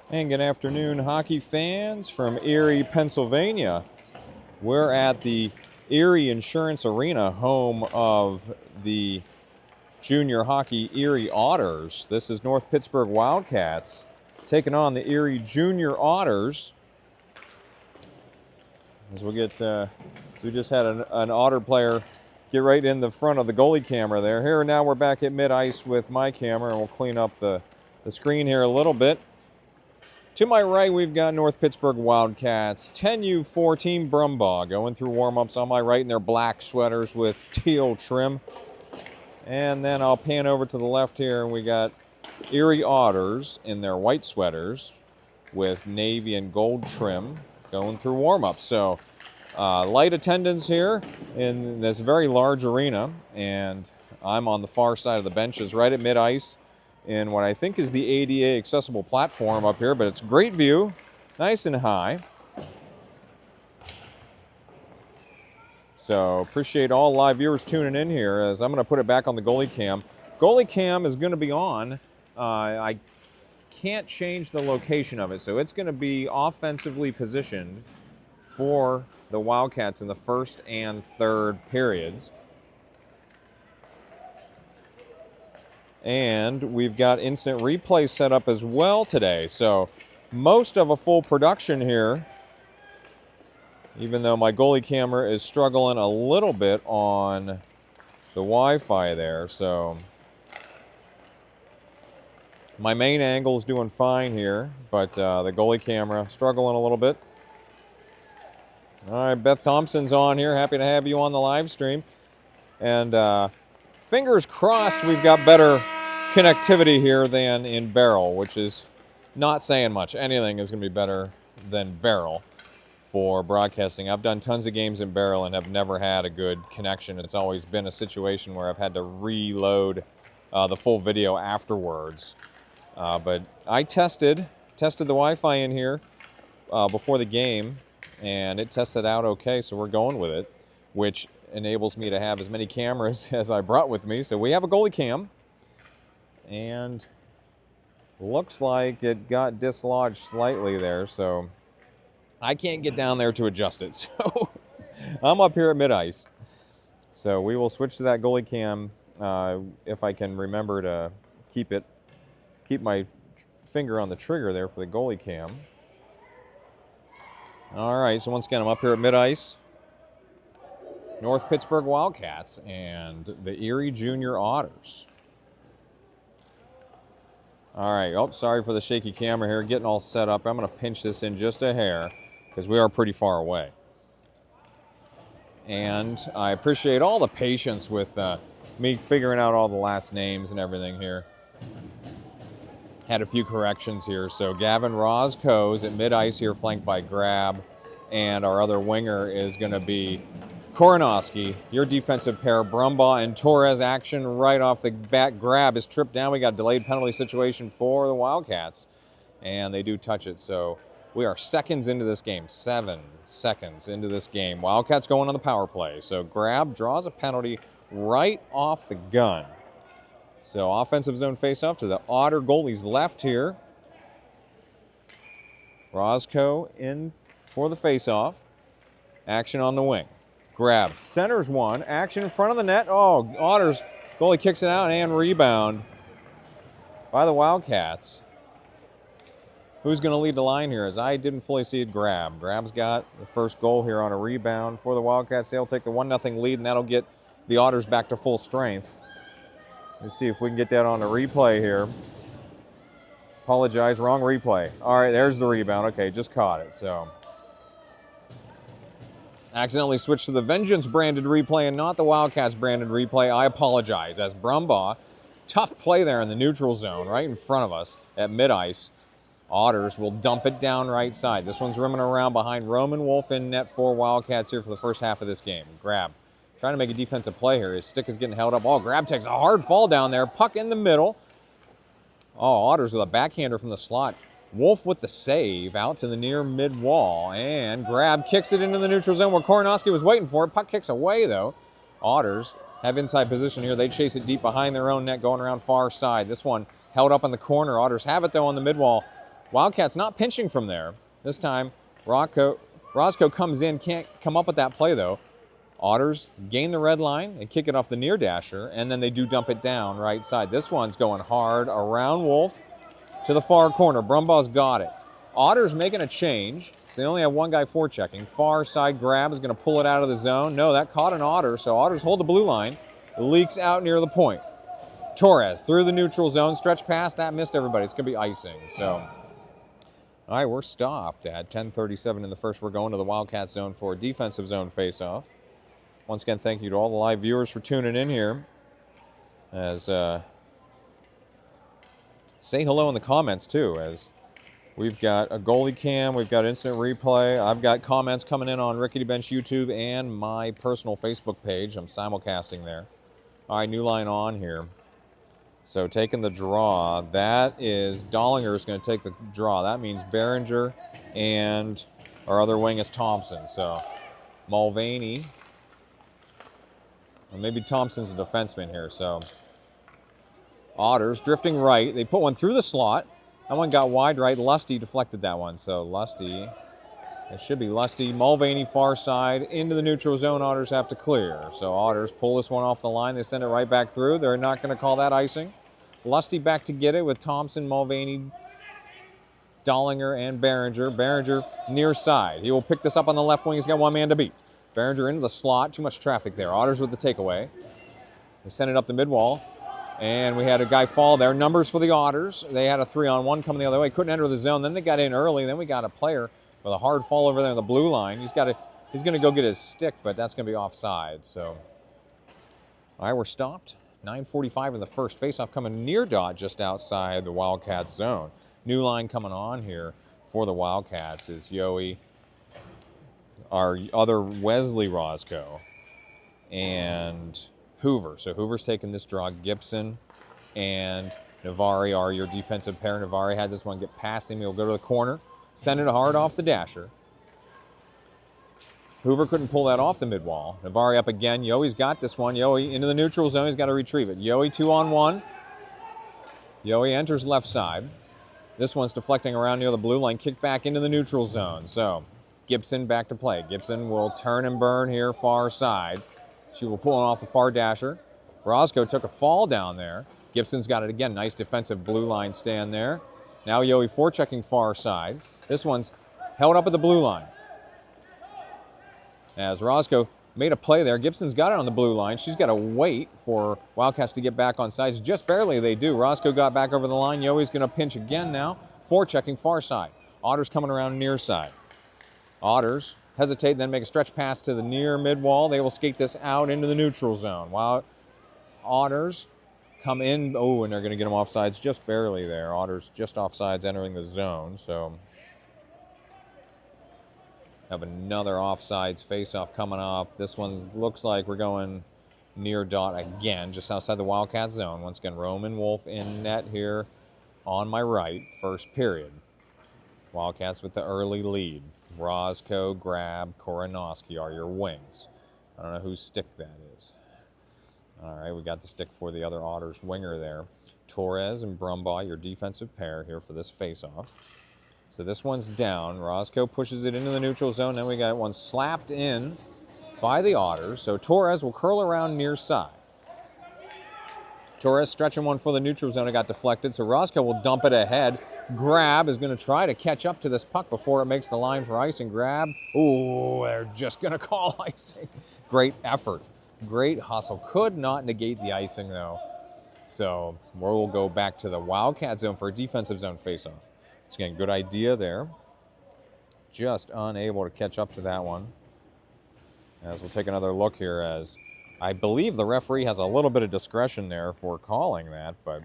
And good afternoon, hockey fans from Erie, Pennsylvania. We're at the Erie Insurance Arena, home of the junior hockey Erie Otters. This is North Pittsburgh Wildcats taking on the Erie Junior Otters. As we get, so we just had an Otter player get right in the front of the goalie camera there. Here now we're back at mid-ice with my camera, and we'll clean up the screen here a little bit. To my right, we've got North Pittsburgh Wildcats 10U-4 Team Brumbaugh going through warm-ups on my right in their black sweaters with teal trim. And then I'll pan over to the left here, and we got Erie Otters in their white sweaters with navy and gold trim going through warm-ups. So light attendance here in this very large arena, and I'm on the far side of the benches right at mid-ice in what I think is the ADA accessible platform up here, but it's a great view, nice and high. So appreciate all live viewers tuning in here, as I'm going to put it back on the goalie cam. Goalie cam is going to be on. I can't change the location of it, so it's going to be offensively positioned for the Wildcats in the first and third periods. And we've got instant replay set up as well today. So most of a full production here, even though my goalie camera is struggling a little bit on the Wi-Fi there. So my main angle is doing fine here, but the goalie camera struggling a little bit. All right, Beth Thompson's on here. Happy to have you on the live stream. And fingers crossed we've got better connectivity here than in Barrel, which is not saying much. Anything is going to be better than Barrel for broadcasting. I've done tons of games in Barrel and have never had a good connection. It's always been a situation where I've had to reload the full video afterwards. But I tested the Wi-Fi in here before the game, and it tested out okay, so we're going with it, which enables me to have as many cameras as I brought with me. So we have a goalie cam, and looks like it got dislodged slightly there, so I can't get down there to adjust it. So I'm up here at mid-ice. So we will switch to that goalie cam if I can remember to keep my finger on the trigger there for the goalie cam. All right, so once again, I'm up here at mid-ice. North Pittsburgh Wildcats and the Erie Junior Otters. All right, oh, sorry for the shaky camera here, getting all set up. I'm going to pinch this in just a hair because we are pretty far away. And I appreciate all the patience with me figuring out all the last names and everything here. Had a few corrections here. So Gavin Roscoe is at mid-ice here, flanked by Grab. And our other winger is going to be Koronowski. Your defensive pair, Brumbaugh and Torres. Action right off the bat. Grab is tripped down. We got a delayed penalty situation for the Wildcats. And they do touch it. So we are seconds into this game. 7 seconds into this game. Wildcats going on the power play. So Grab draws a penalty right off the gun. So offensive zone face-off to the Otter goalie's left here. Roscoe in for the face-off. Action on the wing. Grab. Centers one. Action in front of the net. Oh, Otters. Goalie kicks it out and rebound by the Wildcats. Who's going to lead the line here? As I didn't fully see it, Grab. Grab's got the first goal here on a rebound for the Wildcats. They'll take the 1-0 lead, and that'll get the Otters back to full strength. Let's see if we can get that on the replay here. Apologize, wrong replay. All right, there's the rebound. Okay, just caught it. So accidentally switched to the Vengeance branded replay and not the Wildcats branded replay. I apologize. As Brumbaugh, tough play there in the neutral zone right in front of us at mid-ice. Otters will dump it down right side. This one's rimming around behind Roman Wolf in net for Wildcats here for the first half of this game. Grab. Trying to make a defensive play here. His stick is getting held up. Oh, Grab takes a hard fall down there. Puck in the middle. Oh, Otters with a backhander from the slot. Wolf with the save out to the near mid-wall. And Grab kicks it into the neutral zone where Koronowski was waiting for it. Puck kicks away, though. Otters have inside position here. They chase it deep behind their own net, going around far side. This one held up in the corner. Otters have it, though, on the mid-wall. Wildcats not pinching from there. This time, Roscoe comes in, can't come up with that play though. Otters gain the red line and kick it off the near dasher, and then they do dump it down right side. This one's going hard around Wolf to the far corner. Brumbaugh's got it. Otters making a change. So they only have one guy forechecking. Far side grab is going to pull it out of the zone. No, that caught an Otter, so Otters hold the blue line. It leaks out near the point. Torres through the neutral zone, stretch pass, that missed everybody. It's going to be icing. So, all right, we're stopped at 10:37 in the first. We're going to the Wildcat zone for a defensive zone faceoff. Once again, thank you to all the live viewers for tuning in here. As say hello in the comments too, as we've got a goalie cam, we've got instant replay. I've got comments coming in on Rickety Bench YouTube and my personal Facebook page. I'm simulcasting there. All right, new line on here. So taking the draw, that is Dollinger is going to take the draw. That means Behringer and our other wing is Thompson. So Mulvaney, or maybe Thompson's a defenseman here. So Otters drifting right. They put one through the slot. That one got wide right. Lusty deflected that one. So Lusty, it should be Lusty. Mulvaney far side into the neutral zone. Otters have to clear. So Otters pull this one off the line. They send it right back through. They're not going to call that icing. Lusty back to get it with Thompson, Mulvaney, Dollinger, and Behringer. Behringer near side. He will pick this up on the left wing. He's got one man to beat. Behringer into the slot. Too much traffic there. Otters with the takeaway. They send it up the mid-wall. And we had a guy fall there. Numbers for the Otters. They had a 3-on-1 coming the other way. Couldn't enter the zone. Then they got in early. Then we got a player with a hard fall over there on the blue line. He's going to go get his stick, but that's going to be offside. So, all right, we're stopped. 9:45 in the first. Faceoff coming near dot just outside the Wildcats zone. New line coming on here for the Wildcats is Yoey, our other Wesley Roscoe, and Hoover. So Hoover's taking this draw. Gibson and Navari are your defensive pair. Navari had this one get past him. He'll go to the corner, send it hard off the dasher. Hoover couldn't pull that off the mid-wall. Navari up again. Yoey's got this one. Yoey into the neutral zone. He's got to retrieve it. Yoey 2-on-1. Yoey enters left side. This one's deflecting around near the blue line. Kick back into the neutral zone. So Gibson back to play. Gibson will turn and burn here far side. She will pull it off the far dasher. Roscoe took a fall down there. Gibson's got it again. Nice defensive blue line stand there. Now Yoey forechecking far side. This one's held up at the blue line. As Roscoe made a play there, Gibson's got it on the blue line. She's got to wait for Wildcats to get back on sides. Just barely they do. Roscoe got back over the line. Yoey's going to pinch again now. Forechecking far side. Otters coming around near side. Otters hesitate, then make a stretch pass to the near mid-wall. They will skate this out into the neutral zone. While Otters come in, oh, and they're going to get them offsides just barely there. Otters just offsides entering the zone, so have another offsides face-off coming up. This one looks like we're going near dot again, just outside the Wildcat zone. Once again, Roman Wolf in net here on my right, first period. Wildcats with the early lead. Roscoe, Grab, Koronowski are your wings. I don't know whose stick that is. All right, we got the stick for the other Otters winger there. Torres and Brumbaugh, your defensive pair here for this face-off. So this one's down. Roscoe pushes it into the neutral zone. Then we got one slapped in by the Otters. So Torres will curl around near side. Torres stretching one for the neutral zone. It got deflected. So Roscoe will dump it ahead. Grab is going to try to catch up to this puck before it makes the line for icing. Grab. Ooh, they're just going to call icing. Great effort. Great hustle. Could not negate the icing, though. So we'll go back to the Wildcat zone for a defensive zone faceoff. It's again, good idea there. Just unable to catch up to that one. As we'll take another look here, as I believe the referee has a little bit of discretion there for calling that, but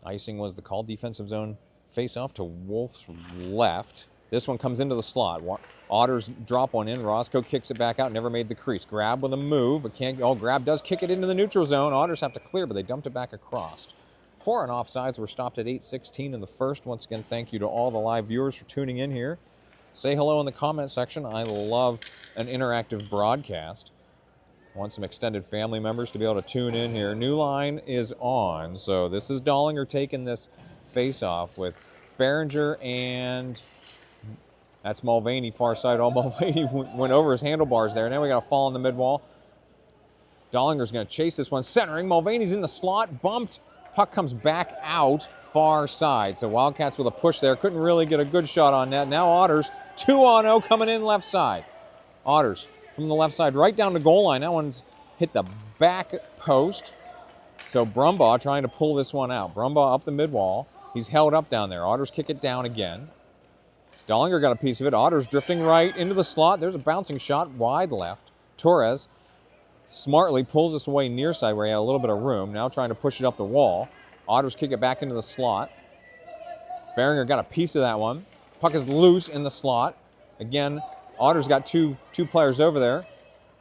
icing was the call. Defensive zone face-off to Wolf's left. This one comes into the slot. Otters drop one in. Roscoe kicks it back out. Never made the crease. Grab with a move, but can't. Oh, Grab does kick it into the neutral zone. Otters have to clear, but they dumped it back across. 4 on offsides. We're stopped at 8:16 in the first. Once again, thank you to all the live viewers for tuning in here. Say hello in the comment section. I love an interactive broadcast. Want some extended family members to be able to tune in here. New line is on. So this is Dollinger taking this face-off with Behringer, and that's Mulvaney far side. Oh, Mulvaney went over his handlebars there. Now we got a fall in the mid-wall. Dollinger's going to chase this one, centering. Mulvaney's in the slot, bumped. Puck comes back out far side. So Wildcats with a push there. Couldn't really get a good shot on net. Now Otters, 2-on-0 coming in left side. Otters from the left side right down the goal line. That one's hit the back post. So Brumbaugh trying to pull this one out. Brumbaugh up the mid-wall. He's held up down there. Otters kick it down again. Dollinger got a piece of it. Otters drifting right into the slot. There's a bouncing shot wide left. Torres smartly pulls this away near side where he had a little bit of room. Now trying to push it up the wall. Otters kick it back into the slot. Behringer got a piece of that one. Puck is loose in the slot. Again, Otters got two players over there.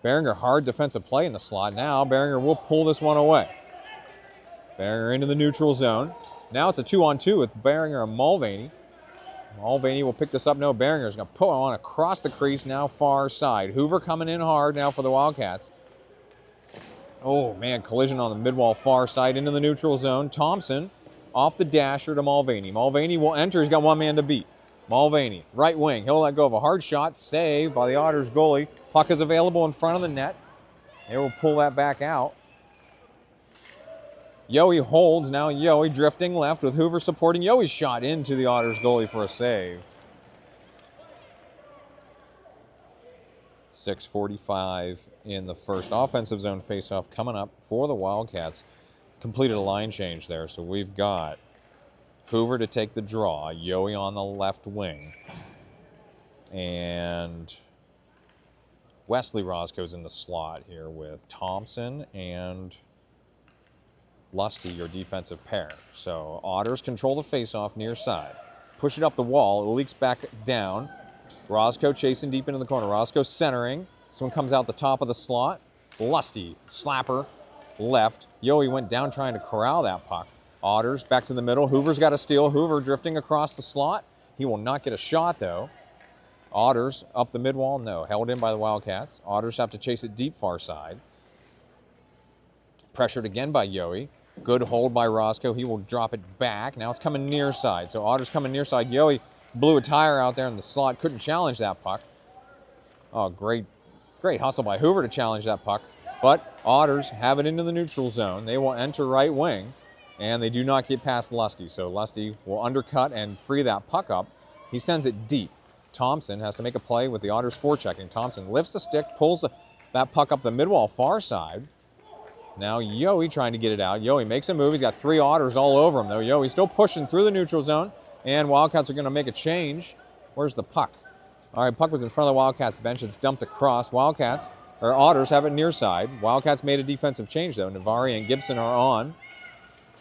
Behringer, hard defensive play in the slot. Now Behringer will pull this one away. Behringer into the neutral zone. Now it's a 2-on-2 with Behringer and Mulvaney. Mulvaney will pick this up. No, Behringer's going to pull on across the crease, now far side. Hoover coming in hard now for the Wildcats. Oh, man, collision on the mid-wall far side into the neutral zone. Thompson off the dasher to Mulvaney. Mulvaney will enter. He's got one man to beat. Mulvaney, right wing. He'll let go of a hard shot. Saved by the Otters goalie. Puck is available in front of the net. They will pull that back out. Yohe holds. Now Yohe drifting left with Hoover supporting. Yohe's shot into the Otters goalie for a save. 6:45 in the first. Offensive zone faceoff coming up for the Wildcats. Completed a line change there. So we've got Hoover to take the draw. Yohe on the left wing. And Wesley Roscoe's in the slot here with Thompson and Lusty, your defensive pair. So Otters control the faceoff near side. Push it up the wall. It leaks back down. Roscoe chasing deep into the corner. Roscoe centering. This one comes out the top of the slot. Lusty, slapper, left. Yohe went down trying to corral that puck. Otters back to the middle. Hoover's got a steal. Hoover drifting across the slot. He will not get a shot, though. Otters up the mid-wall. No, held in by the Wildcats. Otters have to chase it deep far side. Pressured again by Yohe. Good hold by Roscoe. He will drop it back. Now it's coming near side. So Otters coming near side. Yohe blew a tire out there in the slot. Couldn't challenge that puck. Oh, great hustle by Hoover to challenge that puck. But Otters have it into the neutral zone. They will enter right wing. And they do not get past Lusty. So Lusty will undercut and free that puck up. He sends it deep. Thompson has to make a play with the Otters forechecking. Thompson lifts the stick, pulls that puck up the mid-wall far side. Now Yohe trying to get it out. Yohe makes a move. He's got three Otters all over him, though. Yohe still pushing through the neutral zone. And Wildcats are going to make a change. Where's the puck? All right, puck was in front of the Wildcats bench. It's dumped across. Otters have it near side. Wildcats made a defensive change, though. Navari and Gibson are on.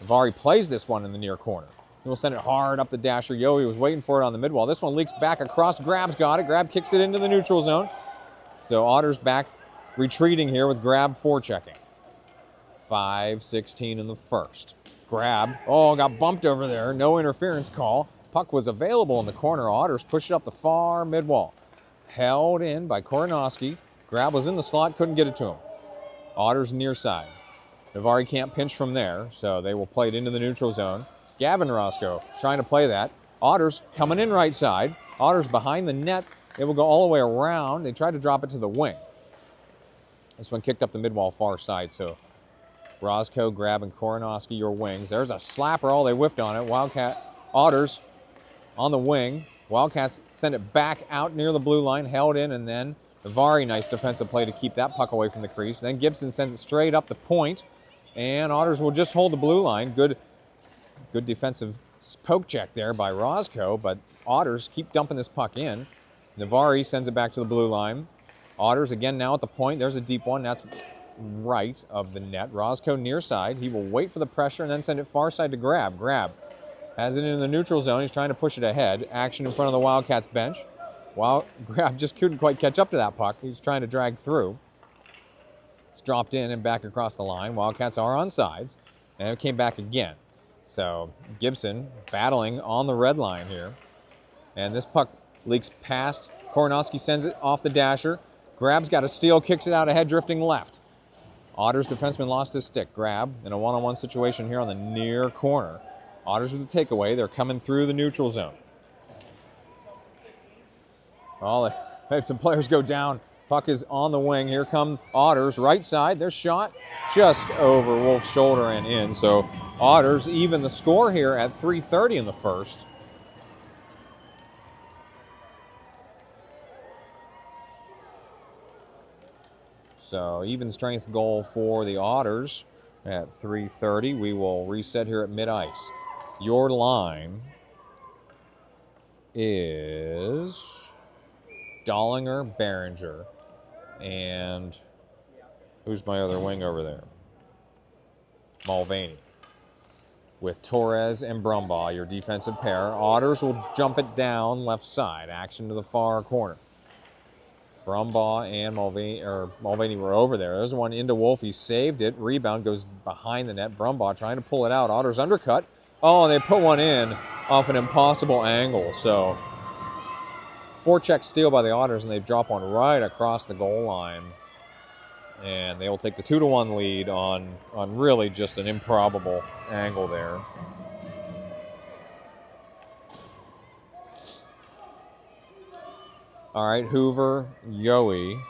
Navari plays this one in the near corner. He will send it hard up the dasher. Yohe was waiting for it on the mid-wall. This one leaks back across. Grab's got it. Grab kicks it into the neutral zone. So Otters back retreating here with Grab forechecking. 5:16 in the first. Grab. Oh, got bumped over there. No interference call. Puck was available in the corner. Otters pushed it up the far mid-wall. Held in by Koronowski. Grab was in the slot. Couldn't get it to him. Otters near side. Navari can't pinch from there, so they will play it into the neutral zone. Gavin Roscoe trying to play that. Otters coming in right side. Otters behind the net. They will go all the way around. They try to drop it to the wing. This one kicked up the mid-wall far side, so Roscoe, Grab, and Koronowski, your wings. There's a slapper. Oh, they whiffed on it. Otters on the wing. Wildcats send it back out near the blue line, held in, and then Navari, nice defensive play to keep that puck away from the crease. Then Gibson sends it straight up the point. And Otters will just hold the blue line. Good defensive poke check there by Roscoe, but Otters keep dumping this puck in. Navari sends it back to the blue line. Otters again now at the point. There's a deep one. That's right of the net. Roscoe near side. He will wait for the pressure and then send it far side to Grab. Grab has it in the neutral zone. He's trying to push it ahead. Action in front of the Wildcats bench. Grab just couldn't quite catch up to that puck. He was trying to drag through. It's dropped in and back across the line. Wildcats are on sides, and it came back again. So Gibson battling on the red line here. And this puck leaks past. Koronowski sends it off the dasher. Grab's got a steal, kicks it out ahead, drifting left. Otters defenseman lost his stick. Grab in a one-on-one situation here on the near corner. Otters with the takeaway. They're coming through the neutral zone. Oh, they had some players go down. Puck is on the wing. Here come Otters, right side. Their shot just over Wolf's shoulder and in. So Otters even the score here at 3:30 in the first. So even strength goal for the Otters at 3:30. We will reset here at mid-ice. Your line is Dollinger, Behringer, and who's my other wing over there? Mulvaney. With Torres and Brumbaugh, your defensive pair. Otters will jump it down left side. Action to the far corner. Brumbaugh and Mulvaney were over there. There's one into Wolf. He saved it. Rebound goes behind the net. Brumbaugh trying to pull it out. Otters undercut. Oh, and they put one in off an impossible angle. So forecheck steal by the Otters, and they drop one right across the goal line. And they will take the 2-1 lead on really just an improbable angle there. All right, Hoover, Yohe,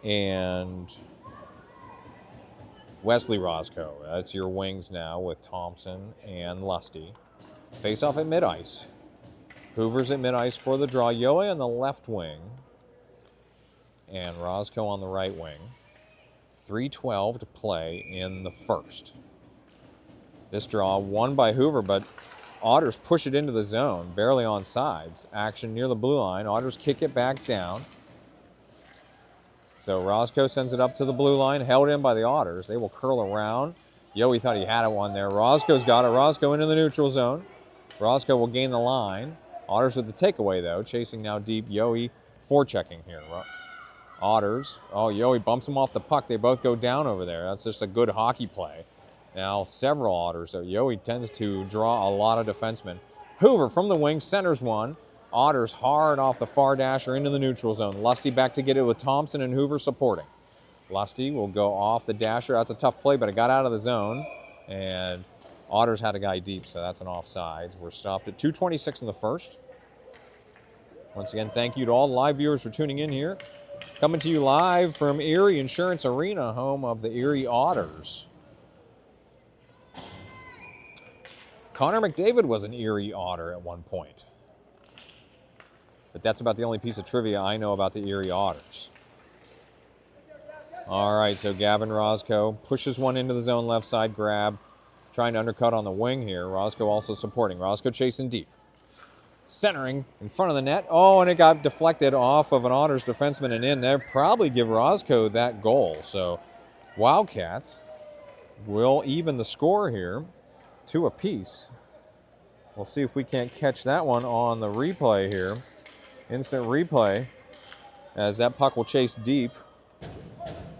and Wesley Roscoe. That's your wings now with Thompson and Lusty. Face off at mid-ice. Hoover's at mid-ice for the draw. Yohe on the left wing and Roscoe on the right wing. 3:12 to play in the first. This draw won by Hoover, but Otters push it into the zone, barely on sides. Action near the blue line. Otters kick it back down. So Roscoe sends it up to the blue line, held in by the Otters. They will curl around. Yohe thought he had one there. Roscoe's got it. Roscoe into the neutral zone. Roscoe will gain the line. Otters with the takeaway, though. Chasing now deep. Yohe forechecking here. Otters. Oh, Yohe bumps him off the puck. They both go down over there. That's just a good hockey play. Now several Otters. So Yohe tends to draw a lot of defensemen. Hoover from the wing centers one. Otters hard off the far dasher into the neutral zone. Lusty back to get it with Thompson and Hoover supporting. Lusty will go off the dasher. That's a tough play, but it got out of the zone. And Otters had a guy deep, so that's an offsides. We're stopped at 2:26 in the first. Once again, thank you to all the live viewers for tuning in here. Coming to you live from Erie Insurance Arena, home of the Erie Otters. Connor McDavid was an Erie Otter at one point. But that's about the only piece of trivia I know about the Erie Otters. All right, so Gavin Roscoe pushes one into the zone left side grab. Trying to undercut on the wing here. Roscoe also supporting. Roscoe chasing deep. Centering in front of the net. Oh, and it got deflected off of an Otters defenseman and in there. Probably give Roscoe that goal. So Wildcats will even the score here 2 apiece. We'll see if we can't catch that one on the replay here. Instant replay as that puck will chase deep.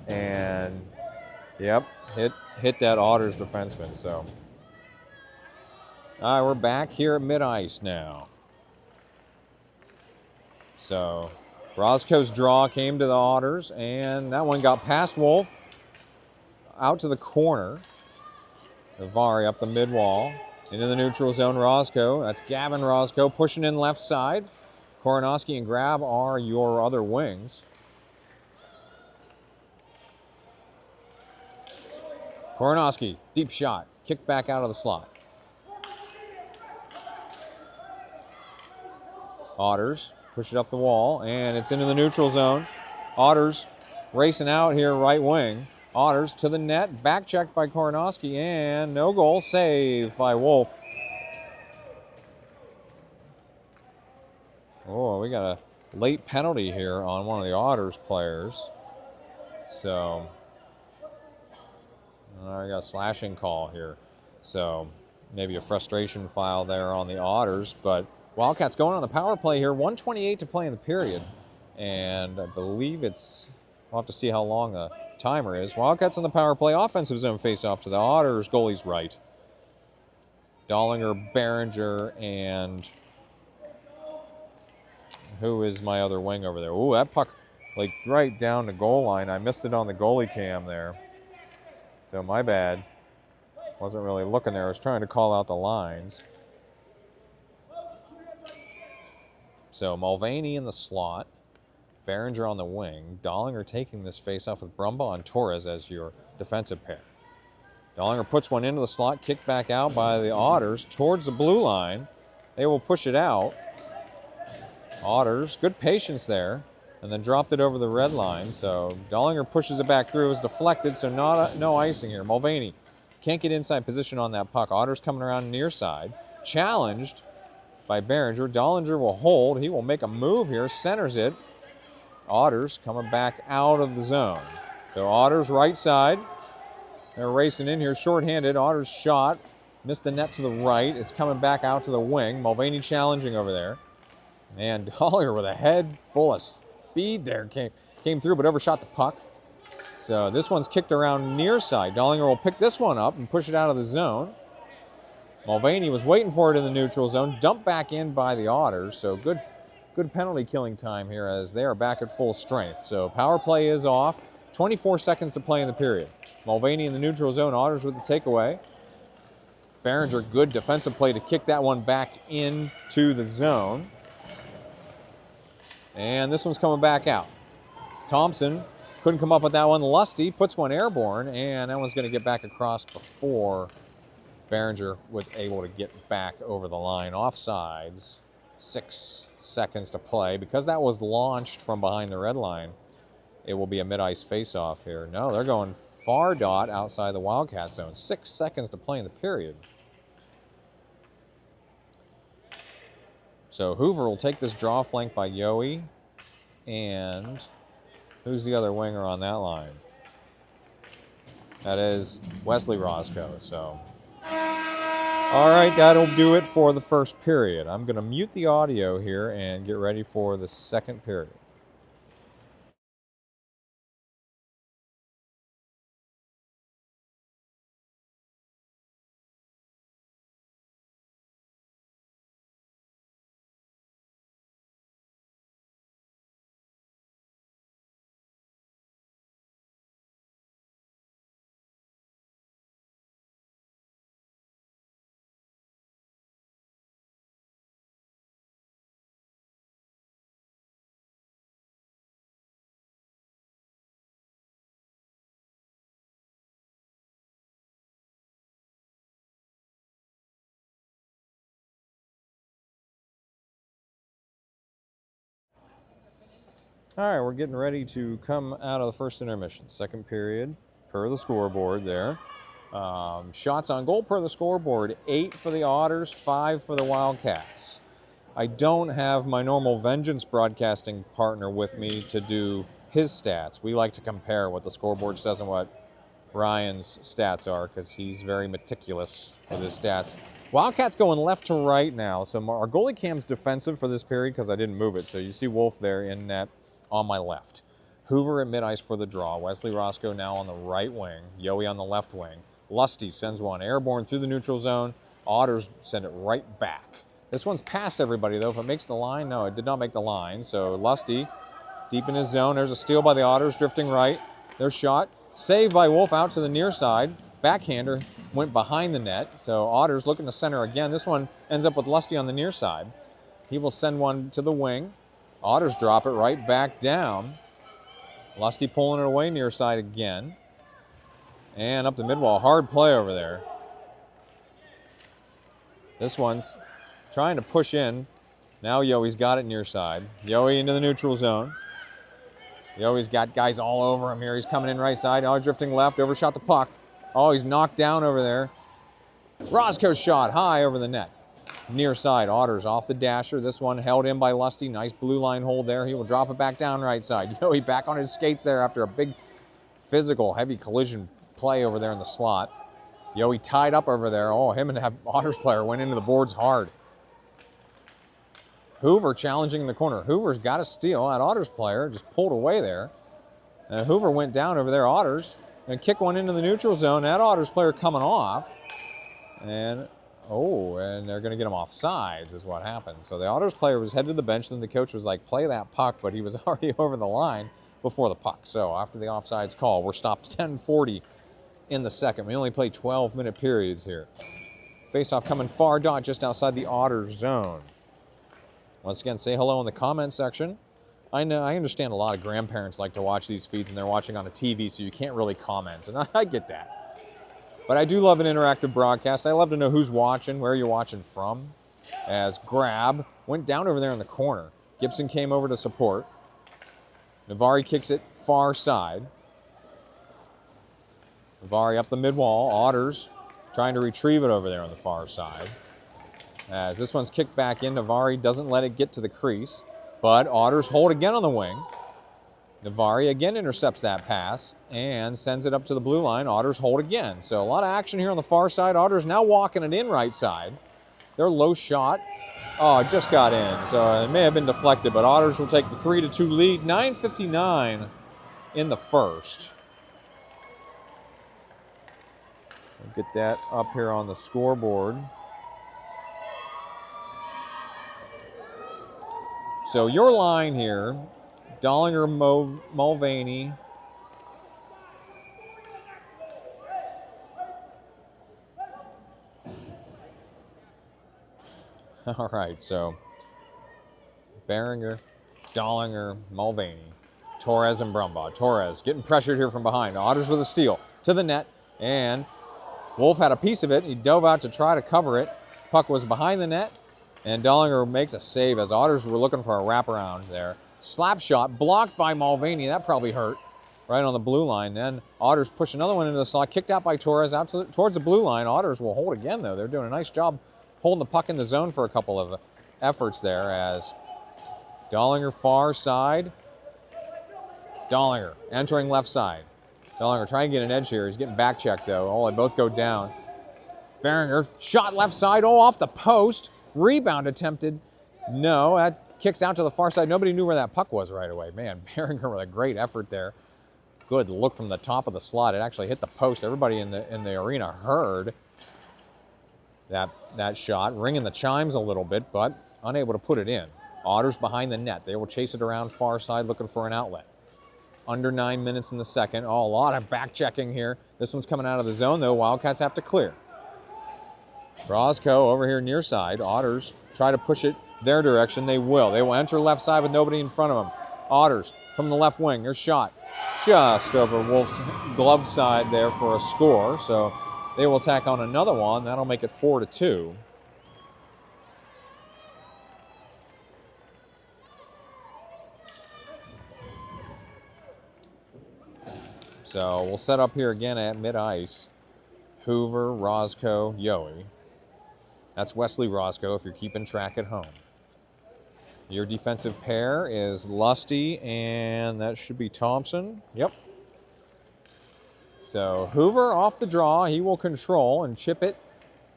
And, yep, hit that Otters defenseman. So, all right, we're back here at mid-ice now. So, Roscoe's draw came to the Otters, and that one got past Wolf, out to the corner. Avari up the mid-wall, into the neutral zone, Roscoe. That's Gavin Roscoe pushing in left side. Koronowski and Grab are your other wings. Koronowski, deep shot, kick back out of the slot. Otters push it up the wall, and it's into the neutral zone. Otters racing out here, right wing. Otters to the net, back checked by Koronowski, and no goal, save by Wolf. Oh, we got a late penalty here on one of the Otters players. So, I got a slashing call here. So, maybe a frustration file there on the Otters, but Wildcats going on the power play here. 1:28 to play in the period. And I believe we'll have to see how long the timer is. Wildcats on the power play. Offensive zone face-off to the Otters. Goalie's right. Dollinger, Behringer, and who is my other wing over there? Ooh, that puck, like right down the goal line. I missed it on the goalie cam there. So my bad. Wasn't really looking there. I was trying to call out the lines. So Mulvaney in the slot. Behringer on the wing. Dollinger taking this face-off with Brumbaugh and Torres as your defensive pair. Dollinger puts one into the slot, kicked back out by the Otters towards the blue line. They will push it out. Otters, good patience there, and then dropped it over the red line. So Dollinger pushes it back through. It was deflected, so no icing here. Mulvaney can't get inside position on that puck. Otters coming around near side. Challenged by Behringer. Dollinger will hold. He will make a move here, centers it. Otters coming back out of the zone. So Otters right side. They're racing in here shorthanded. Otters shot. Missed the net to the right. It's coming back out to the wing. Mulvaney challenging over there. And Dollinger with a head full of speed there. Came through but overshot the puck. So this one's kicked around near side. Dollinger will pick this one up and push it out of the zone. Mulvaney was waiting for it in the neutral zone. Dumped back in by the Otters. So good penalty killing time here as they are back at full strength. So power play is off. 24 seconds to play in the period. Mulvaney in the neutral zone. Otters with the takeaway. Behringer, good defensive play to kick that one back into the zone. And this one's coming back out. Thompson couldn't come up with that one. Lusty puts one airborne, and that one's going to get back across before Behringer was able to get back over the line. Offsides. 6 seconds to play. Because that was launched from behind the red line, it will be a mid-ice face-off here. No, they're going far dot outside the Wildcat zone. 6 seconds to play in the period. So Hoover will take this draw flank by Yohe. And who's the other winger on that line? That is Wesley Roscoe. So, all right, that'll do it for the first period. I'm going to mute the audio here and get ready for the second period. All right, we're getting ready to come out of the first intermission. Second period, per the scoreboard there. Shots on goal per the scoreboard, 8 for the Otters, 5 for the Wildcats. I don't have my normal Vengeance broadcasting partner with me to do his stats. We like to compare what the scoreboard says and what Ryan's stats are because he's very meticulous with his stats. Wildcats going left to right now. So our goalie cam's defensive for this period because I didn't move it. So you see Wolf there in net on my left. Hoover at mid-ice for the draw. Wesley Roscoe now on the right wing. Yohe on the left wing. Lusty sends one airborne through the neutral zone. Otters send it right back. This one's past everybody, though. If it makes the line, no, it did not make the line. So Lusty deep in his zone. There's a steal by the Otters, drifting right. Their shot. Saved by Wolf out to the near side. Backhander went behind the net. So Otters looking to center again. This one ends up with Lusty on the near side. He will send one to the wing. Otters drop it right back down. Lusty pulling it away near side again. And up the midwall. Hard play over there. This one's trying to push in. Now Yohe's got it near side. Yohe into the neutral zone. Yohe's got guys all over him here. He's coming in right side. Oh, drifting left. Overshot the puck. Oh, he's knocked down over there. Roscoe's shot high over the net. Near side, Otters off the dasher. This one held in by Lusty. Nice blue line hold there. He will drop it back down right side. Yohe back on his skates there after a big physical, heavy collision play over there in the slot. Yohe tied up over there. Oh, him and that Otters player went into the boards hard. Hoover challenging in the corner. Hoover's got a steal. That Otters player just pulled away there. And Hoover went down over there. Otters and kick one into the neutral zone. That Otters player coming off. And they're going to get him off sides is what happened. So the Otters player was headed to the bench. Then the coach was like, play that puck, but he was already over the line before the puck. So after the offsides call, we're stopped 10:40 in the second. We only play 12-minute periods here. Face-off coming far dot just outside the Otters zone. Once again, say hello in the comment section. I understand a lot of grandparents like to watch these feeds and they're watching on a TV, so you can't really comment, and I get that. But I do love an interactive broadcast. I love to know who's watching, where you're watching from. As grab went down over there in the corner. Gibson came over to support. Navari kicks it far side. Navari up the mid-wall. Otters trying to retrieve it over there on the far side. As this one's kicked back in, Navari doesn't let it get to the crease. But Otters hold again on the wing. Navari again intercepts that pass and sends it up to the blue line. Otters hold again. So a lot of action here on the far side. Otters now walking it in right side. Their low shot, oh, it just got in. So it may have been deflected, but Otters will take the 3-2 lead. 9:59 in the first. We'll get that up here on the scoreboard. So your line here, Dollinger, Mulvaney. All right, so Behringer, Dollinger, Mulvaney, Torres, and Brumbaugh. Torres getting pressured here from behind. Otters with a steal to the net, and Wolf had a piece of it. He dove out to try to cover it. Puck was behind the net, and Dollinger makes a save as Otters were looking for a wraparound there. Slap shot blocked by Mulvaney. That probably hurt right on the blue line. Then Otters push another one into the slot, kicked out by Torres out towards the blue line. Otters will hold again, though. They're doing a nice job holding the puck in the zone for a couple of efforts there as Dollinger far side. Dollinger entering left side. Dollinger trying to get an edge here. He's getting back checked, though. Oh, they both go down. Behringer shot left side. Oh, off the post. Rebound attempted. No, that kicks out to the far side. Nobody knew where that puck was right away. Man, Behringer with a great effort there. Good look from the top of the slot. It actually hit the post. Everybody in the arena heard that shot, ringing the chimes a little bit, but unable to put it in. Otters behind the net. They will chase it around far side looking for an outlet. Under 9 minutes in the second. Oh, a lot of back checking here. This one's coming out of the zone, though. Wildcats have to clear. Roscoe over here near side. Otters try to push it their direction. They will. They will enter left side with nobody in front of them. Otters from the left wing. Their shot just over Wolf's glove side there for a score. So they will tack on another one. That'll make it 4-2. So we'll set up here again at mid-ice. Hoover, Roscoe, Yohe. That's Wesley Roscoe if you're keeping track at home. Your defensive pair is Lusty, and that should be Thompson. Yep. So Hoover off the draw. He will control and chip it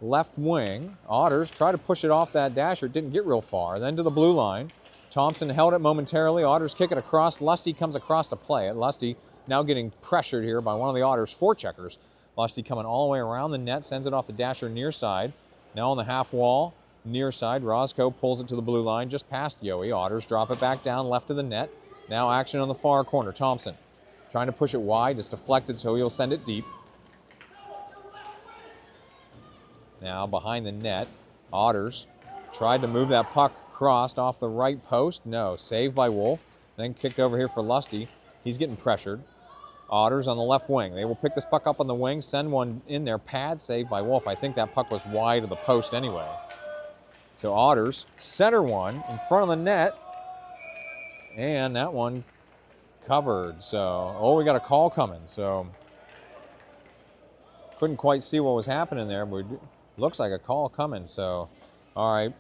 left wing. Otters try to push it off that dasher. Didn't get real far. Then to the blue line. Thompson held it momentarily. Otters kick it across. Lusty comes across to play it. Lusty now getting pressured here by one of the Otters forecheckers. Lusty coming all the way around the net. Sends it off the dasher near side. Now on the half wall. Near side. Roscoe pulls it to the blue line just past Yohe. Otters drop it back down left of the net. Now action on the far corner. Thompson trying to push it wide. It's deflected, so he'll send it deep. Now behind the net, Otters tried to move that puck crossed off the right post. No, saved by Wolf. Then kicked over here for Lusty. He's getting pressured. Otters on the left wing. They will pick this puck up on the wing, send one in there. Pad saved by Wolf. I think that puck was wide of the post anyway. So Otters center one in front of the net. And that one covered. So, oh, we got a call coming. So couldn't quite see what was happening there, but looks like a call coming. So, all right.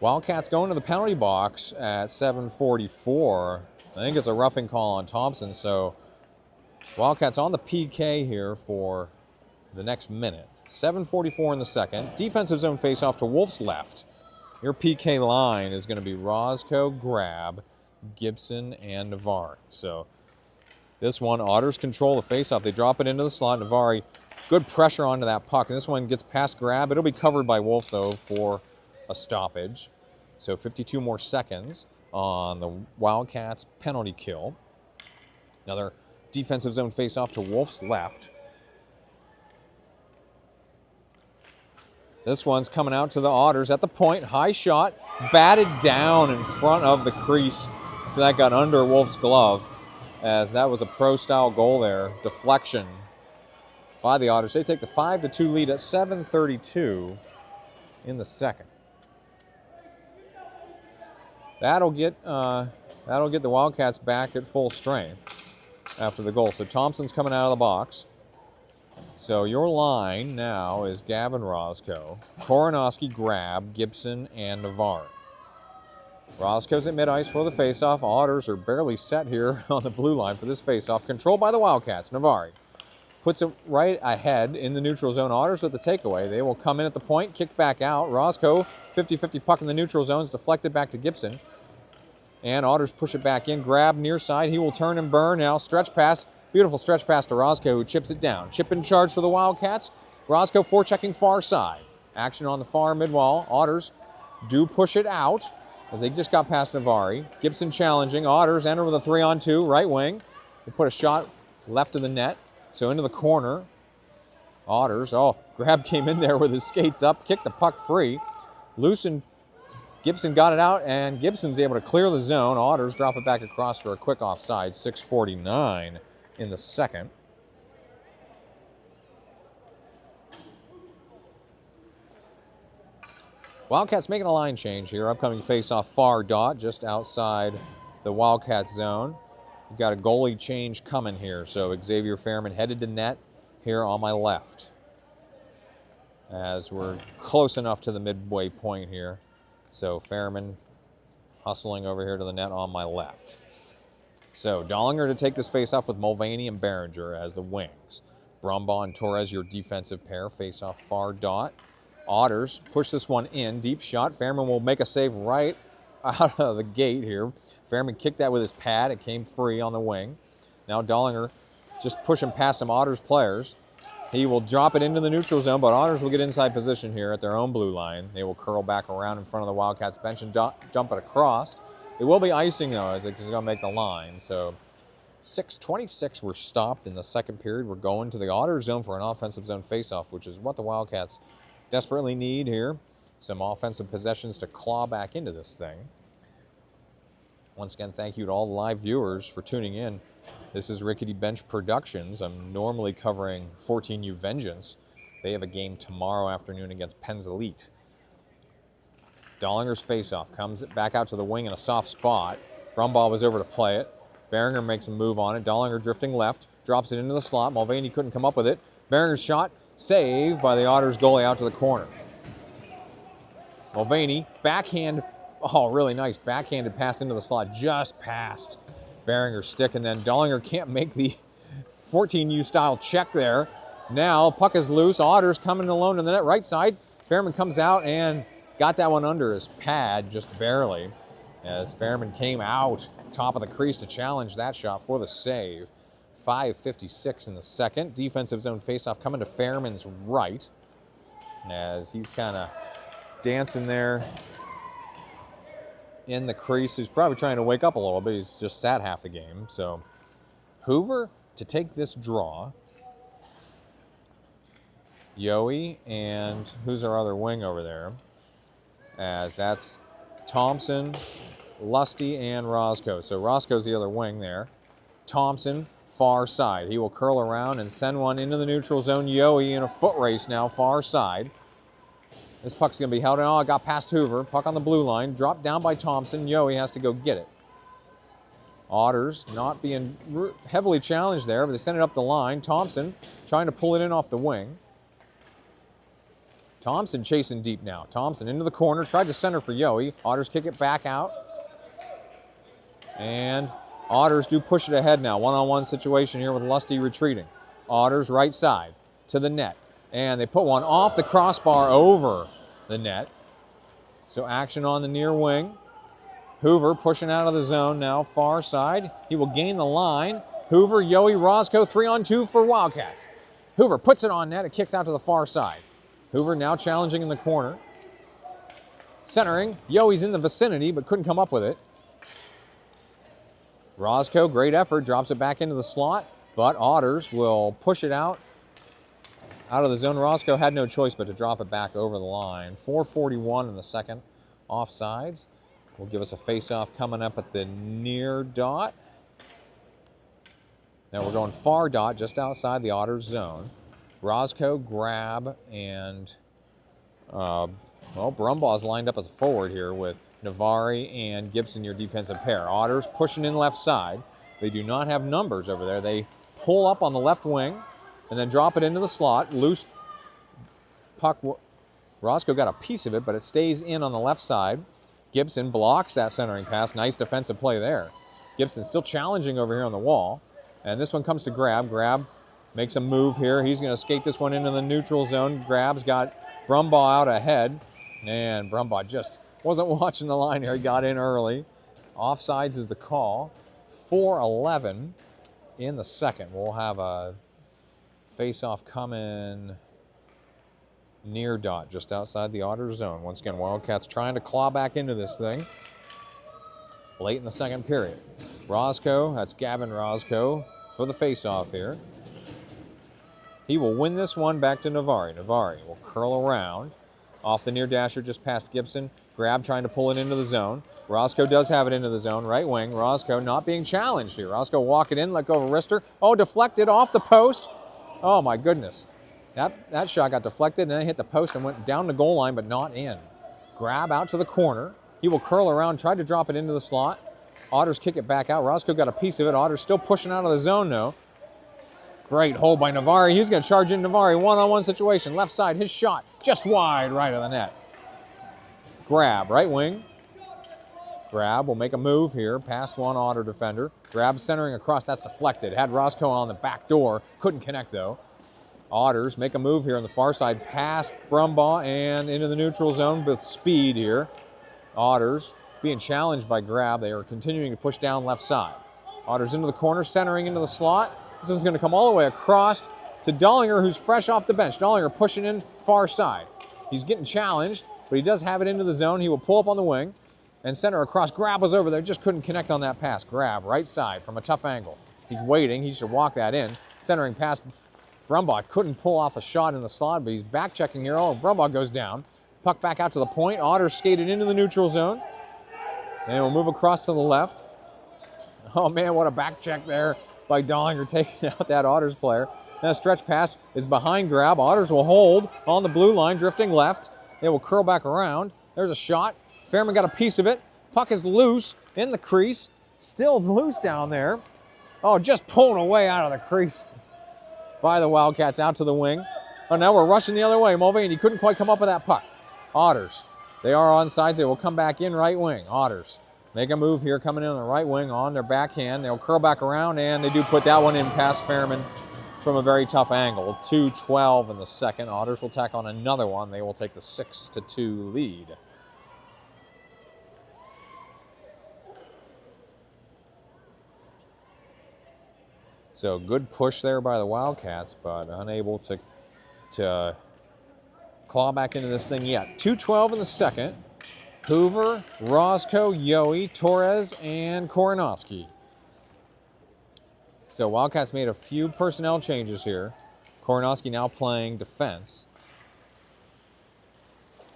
Wildcats going to the penalty box at 7:44. I think it's a roughing call on Thompson. So Wildcats on the PK here for the next minute. 7:44 in the second. Defensive zone faceoff to Wolf's left. Your PK line is going to be Roscoe, Grab, Gibson, and Navari. So this one, Otters control the faceoff. They drop it into the slot. Navari, good pressure onto that puck. And this one gets past Grab. It'll be covered by Wolf, though, for a stoppage. So 52 more seconds on the Wildcats penalty kill. Another defensive zone faceoff to Wolf's left. This one's coming out to the Otters at the point. High shot, batted down in front of the crease. So that got under Wolf's glove, as that was a pro-style goal there. Deflection by the Otters. They take the 5-2 lead at 7:32 in the second. That'll get the Wildcats back at full strength after the goal. So Thompson's coming out of the box. So your line now is Gavin Roscoe, Koronowski, Grab, Gibson, and Navarre. Roscoe's at mid-ice for the faceoff. Otters are barely set here on the blue line for this faceoff. Controlled by the Wildcats. Navarre puts it right ahead in the neutral zone. Otters with the takeaway. They will come in at the point, kick back out. Roscoe, 50-50 puck in the neutral zone, is deflected back to Gibson. And Otters push it back in. Grab near side. He will turn and burn now. Stretch pass. Beautiful stretch pass to Roscoe, who chips it down. Chip in charge for the Wildcats. Roscoe forechecking far side. Action on the far mid-wall. Otters do push it out as they just got past Navarre. Gibson challenging. Otters enter with a 3-on-2, right wing. They put a shot left of the net, so into the corner. Otters, Grab came in there with his skates up, kicked the puck free. Loosened. Gibson got it out, and Gibson's able to clear the zone. Otters drop it back across for a quick offside. 6:49 in the second. Wildcats making a line change here. Upcoming face-off far dot just outside the Wildcat zone. We've got a goalie change coming here. So Xavier Fairman headed to net here on my left, as we're close enough to the midway point here. So Fairman hustling over here to the net on my left. So Dollinger to take this face-off with Mulvaney and Behringer as the wings. Brumbaugh and Torres, your defensive pair, face-off far dot. Otters push this one in, deep shot. Fairman will make a save right out of the gate here. Fairman kicked that with his pad. It came free on the wing. Now Dollinger just pushing past some Otters players. He will drop it into the neutral zone, but Otters will get inside position here at their own blue line. They will curl back around in front of the Wildcats bench and jump it across. It will be icing, though, as it's going to make the line. So 6:26 were stopped in the second period. We're going to the Otters zone for an offensive zone faceoff, which is what the Wildcats desperately need here. Some offensive possessions to claw back into this thing. Once again, thank you to all the live viewers for tuning in. This is Rickety Bench Productions. I'm normally covering 14U Vengeance. They have a game tomorrow afternoon against Penn's Elite. Dollinger's faceoff comes back out to the wing in a soft spot. Brumbaugh was over to play it. Behringer makes a move on it. Dollinger drifting left, drops it into the slot. Mulvaney couldn't come up with it. Behringer's shot, saved by the Otters goalie out to the corner. Mulvaney, backhand, really nice backhanded pass into the slot, just past Behringer's stick, and then Dollinger can't make the 14U style check there. Now, puck is loose. Otters coming alone to the net right side. Fairman comes out and got that one under his pad, just barely, as Fairman came out top of the crease to challenge that shot for the save. 5:56 in the second. Defensive zone faceoff coming to Fairman's right, as he's kind of dancing there in the crease. He's probably trying to wake up a little bit. He's just sat half the game. So Hoover to take this draw. Yowie, and who's our other wing over there? As that's Thompson, Lusty, and Roscoe. So Roscoe's the other wing there. Thompson, far side. He will curl around and send one into the neutral zone. Yowie in a foot race now, far side. This puck's going to be held. Oh, it got past Hoover. Puck on the blue line. Dropped down by Thompson. Yowie has to go get it. Otters not being heavily challenged there, but they send it up the line. Thompson trying to pull it in off the wing. Thompson chasing deep now. Thompson into the corner. Tried to center for Yowie. Otters kick it back out. And Otters do push it ahead now. One-on-one situation here with Lusty retreating. Otters right side to the net. And they put one off the crossbar over the net. So action on the near wing. Hoover pushing out of the zone now, far side. He will gain the line. Hoover, Yowie, Roscoe, 3-on-2 for Wildcats. Hoover puts it on net. It kicks out to the far side. Hoover now challenging in the corner. Centering. Yoey's in the vicinity, but couldn't come up with it. Roscoe, great effort, drops it back into the slot, but Otters will push it out out of the zone. Roscoe had no choice but to drop it back over the line. 4:41 in the second. Offsides will give us a face-off coming up at the near dot. Now we're going far dot, just outside the Otters zone. Roscoe, grab, and well, Brumbaugh's lined up as a forward here with Navari and Gibson, your defensive pair. Otters pushing in left side. They do not have numbers over there. They pull up on the left wing and then drop it into the slot. Loose puck. Roscoe got a piece of it, but it stays in on the left side. Gibson blocks that centering pass. Nice defensive play there. Gibson still challenging over here on the wall. And this one comes to Grab. Grab makes a move here. He's going to skate this one into the neutral zone. Grab's got Brumbaugh out ahead. And Brumbaugh just wasn't watching the line here. He got in early. Offsides is the call. 4:11 in the second. We'll have a face-off coming near dot, just outside the Otters zone. Once again, Wildcats trying to claw back into this thing late in the second period. Roscoe, that's Gavin Roscoe for the face-off here. He will win this one back to Navari. Navari will curl around off the near dasher just past Gibson. Grab trying to pull it into the zone. Roscoe does have it into the zone, right wing. Roscoe not being challenged here. Roscoe walk it in, let go of a wrister. Oh, deflected off the post. Oh my goodness. That shot got deflected and then it hit the post and went down the goal line but not in. Grab out to the corner. He will curl around, try to drop it into the slot. Otters kick it back out. Roscoe got a piece of it. Otters still pushing out of the zone though. Great hold by Navari. He's going to charge in Navari. One-on-one situation. Left side. His shot just wide right of the net. Grab, right wing. Grab will make a move here past one Otter defender. Grab centering across. That's deflected. Had Roscoe on the back door. Couldn't connect though. Otters make a move here on the far side past Brumbaugh and into the neutral zone with speed here. Otters being challenged by Grab. They are continuing to push down left side. Otters into the corner, centering into the slot. This one's going to come all the way across to Dollinger, who's fresh off the bench. Dollinger pushing in far side. He's getting challenged, but he does have it into the zone. He will pull up on the wing and center across. Grab was over there, just couldn't connect on that pass. Grab, right side from a tough angle. He's waiting. He should walk that in. Centering pass. Brumbaugh couldn't pull off a shot in the slot, but he's back checking here. Oh, Brumbaugh goes down. Puck back out to the point. Otters skated into the neutral zone. And we'll move across to the left. Oh man, what a back check there by Dollinger taking out that Otters player. That stretch pass is behind Grab. Otters will hold on the blue line, drifting left. They will curl back around. There's a shot. Fairman got a piece of it. Puck is loose in the crease. Still loose down there. Oh, just pulling away out of the crease by the Wildcats out to the wing. Oh, now we're rushing the other way. Mulvaney couldn't quite come up with that puck. Otters, they are on sides. They will come back in right wing. Otters make a move here, coming in on the right wing on their backhand. They'll curl back around, and they do put that one in past Fairman from a very tough angle. 2:12 in the second. Otters will tack on another one. They will take the 6-2 lead. So good push there by the Wildcats, but unable to claw back into this thing yet. 2:12 in the second. Hoover, Roscoe, Yohe, Torres, and Koronowski. So Wildcats made a few personnel changes here. Koronowski now playing defense.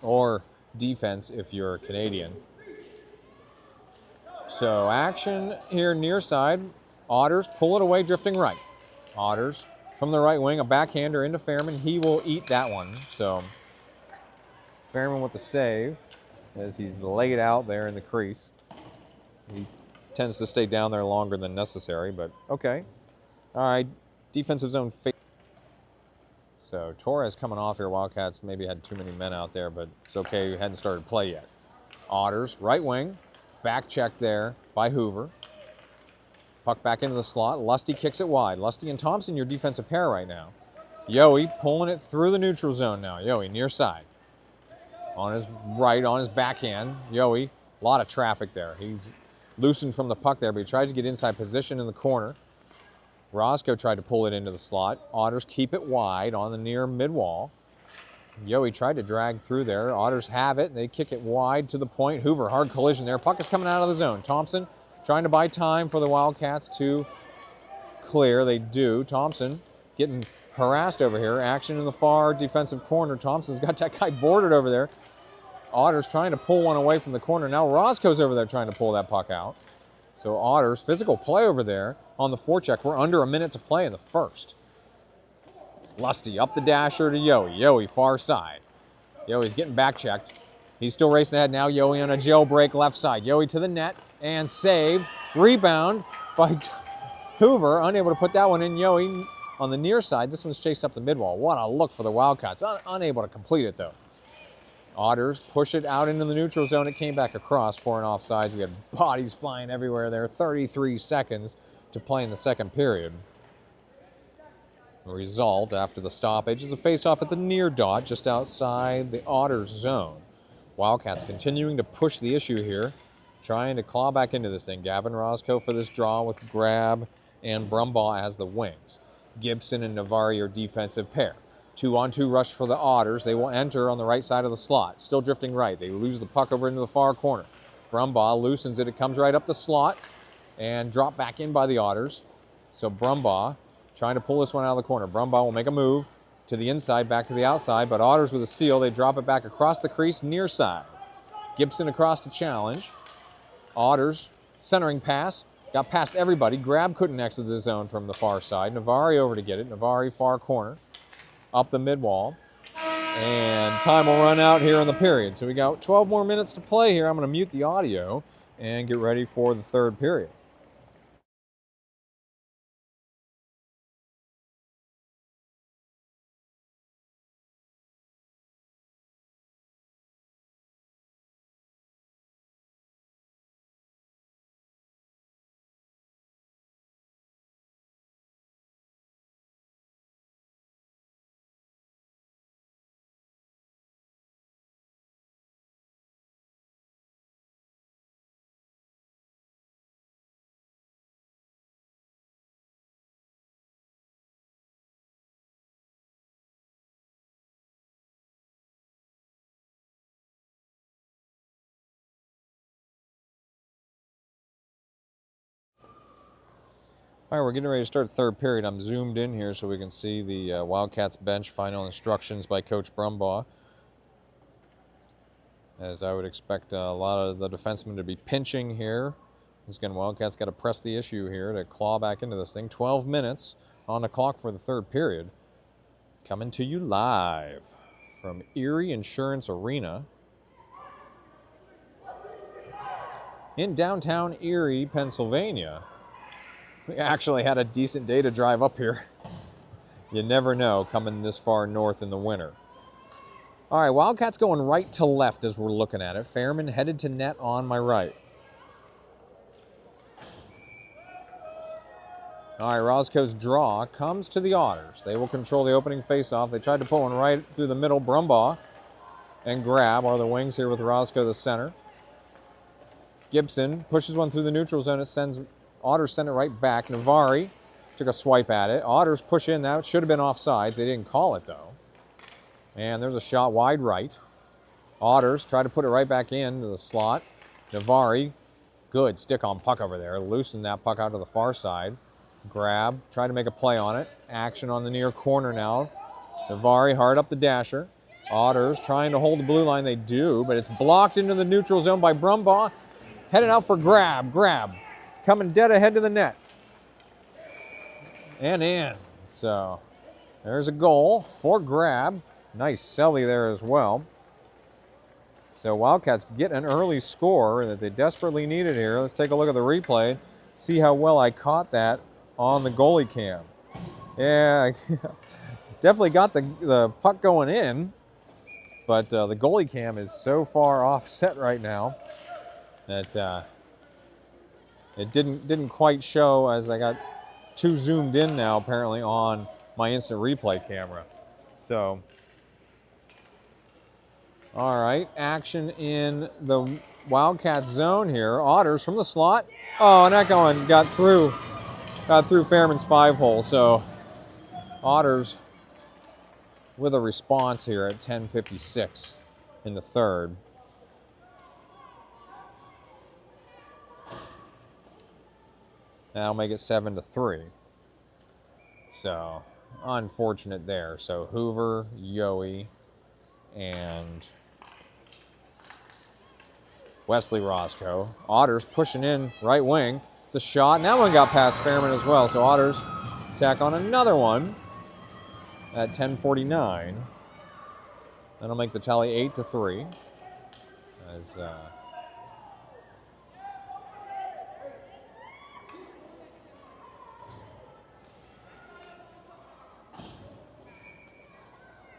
Or defense if you're Canadian. So action here near side. Otters pull it away, drifting right. Otters from the right wing, a backhander into Fairman. He will eat that one. So Fairman with the save as he's laid out there in the crease. He tends to stay down there longer than necessary, but okay. All right, defensive zone fake. So Torres coming off here. Wildcats maybe had too many men out there, but it's okay. We hadn't started play yet. Otters, right wing, back check there by Hoover. Puck back into the slot. Lusty kicks it wide. Lusty and Thompson, your defensive pair right now. Yohe pulling it through the neutral zone now. Yohe near side. On his right, on his backhand. Yohe, a lot of traffic there. He's loosened from the puck there, but he tried to get inside position in the corner. Roscoe tried to pull it into the slot. Otters keep it wide on the near mid-wall. Yohe tried to drag through there. Otters have it. They kick it wide to the point. Hoover, hard collision there. Puck is coming out of the zone. Thompson trying to buy time for the Wildcats to clear. They do. Thompson getting harassed over here. Action in the far defensive corner. Thompson's got that guy boarded over there. Otters trying to pull one away from the corner. Now Roscoe's over there trying to pull that puck out. So Otters, physical play over there on the forecheck. We're under a minute to play in the first. Lusty up the dasher to Yowie. Yowie far side. Yowie's getting back checked. He's still racing ahead now. Yowie on a jailbreak left side. Yowie to the net and saved. Rebound by Hoover, unable to put that one in. Yowie on the near side. This one's chased up the midwall. What a look for the Wildcats. Unable to complete it though. Otters push it out into the neutral zone. It came back across for an offsides. We had bodies flying everywhere there. 33 seconds to play in the second period. The result after the stoppage is a face-off at the near dot just outside the Otters zone. Wildcats continuing to push the issue here, trying to claw back into this thing. Gavin Roscoe for this draw with Grab and Brumbaugh as the wings. Gibson and Navari are defensive pair. 2-on-2 rush for the Otters. They will enter on the right side of the slot. Still drifting right. They lose the puck over into the far corner. Brumbaugh loosens it. It comes right up the slot and dropped back in by the Otters. So Brumbaugh trying to pull this one out of the corner. Brumbaugh will make a move to the inside, back to the outside, but Otters with a steal. They drop it back across the crease, near side. Gibson across to challenge. Otters centering pass. Got past everybody. Grab couldn't exit the zone from the far side. Navari over to get it. Navari far corner. Up the mid-wall. And time will run out here in the period. So we got 12 more minutes to play here. I'm going to mute the audio and get ready for the third period. All right, we're getting ready to start the third period. I'm zoomed in here so we can see the Wildcats bench final instructions by Coach Brumbaugh. As I would expect a lot of the defensemen to be pinching here. Once again, Wildcats got to press the issue here to claw back into this thing. 12 minutes on the clock for the third period. Coming to you live from Erie Insurance Arena in downtown Erie, Pennsylvania. We actually had a decent day to drive up here. You never know coming this far north in the winter. All right, Wildcats going right to left as we're looking at it. Fairman headed to net on my right. All right, Roscoe's draw comes to the Otters. They will control the opening faceoff. They tried to pull one right through the middle. Brumbaugh and Grab are the wings here with Roscoe the center. Gibson pushes one through the neutral zone. It sends Otters send it right back. Navari took a swipe at it. Otters push in. That should have been offsides. They didn't call it, though. And there's a shot wide right. Otters try to put it right back into the slot. Navari, good stick on puck over there. Loosen that puck out to the far side. Grab, try to make a play on it. Action on the near corner now. Navari hard up the dasher. Otters trying to hold the blue line. They do, but it's blocked into the neutral zone by Brumbaugh. Headed out for Grab. Grab coming dead ahead to the net. And in. So there's a goal for Grab. Nice celly there as well. So Wildcats get an early score that they desperately needed here. Let's take a look at the replay. See how well I caught that on the goalie cam. Yeah, definitely got the puck going in. But the goalie cam is so far offset right now that it didn't quite show, as I got too zoomed in now apparently on my instant replay camera. So, all right, action in the Wildcats zone here. Otters from the slot. Oh, and that going got through Fairman's 5-hole. So Otters with a response here at 10:56 in the third. That'll make it 7-3. So unfortunate there. So Hoover, Yowie, and Wesley Roscoe. Otters pushing in right wing. It's a shot. Now one got past Fairman as well. So Otters tack on another one at 10:49. That'll make the tally 8-3. As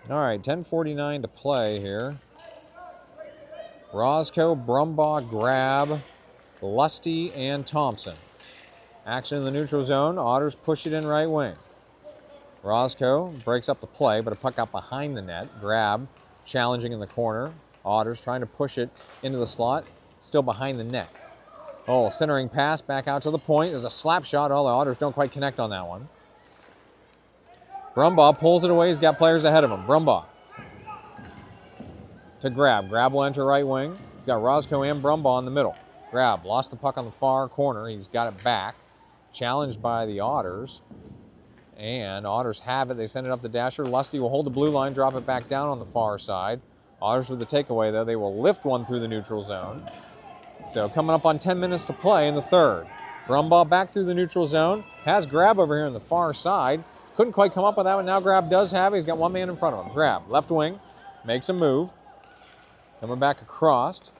all right, 10:49 to play here. Roscoe, Brumbaugh, Grab, Lusty, and Thompson. Action in the neutral zone. Otters push it in right wing. Roscoe breaks up the play, but a puck out behind the net. Grab challenging in the corner. Otters trying to push it into the slot, still behind the net. Oh, centering pass back out to the point. There's a slap shot. All the Otters don't quite connect on that one. Brumbaugh pulls it away. He's got players ahead of him. Brumbaugh to Grab. Grab will enter right wing. He's got Roscoe and Brumbaugh in the middle. Grab lost the puck on the far corner. He's got it back. Challenged by the Otters. And Otters have it. They send it up the dasher. Lusty will hold the blue line, drop it back down on the far side. Otters with the takeaway, though. They will lift one through the neutral zone. So coming up on 10 minutes to play in the third. Brumbaugh back through the neutral zone. Has Grab over here on the far side. Couldn't quite come up with that one. Now Grab does have it. He's got one man in front of him. Grab, left wing, makes a move. Coming back across.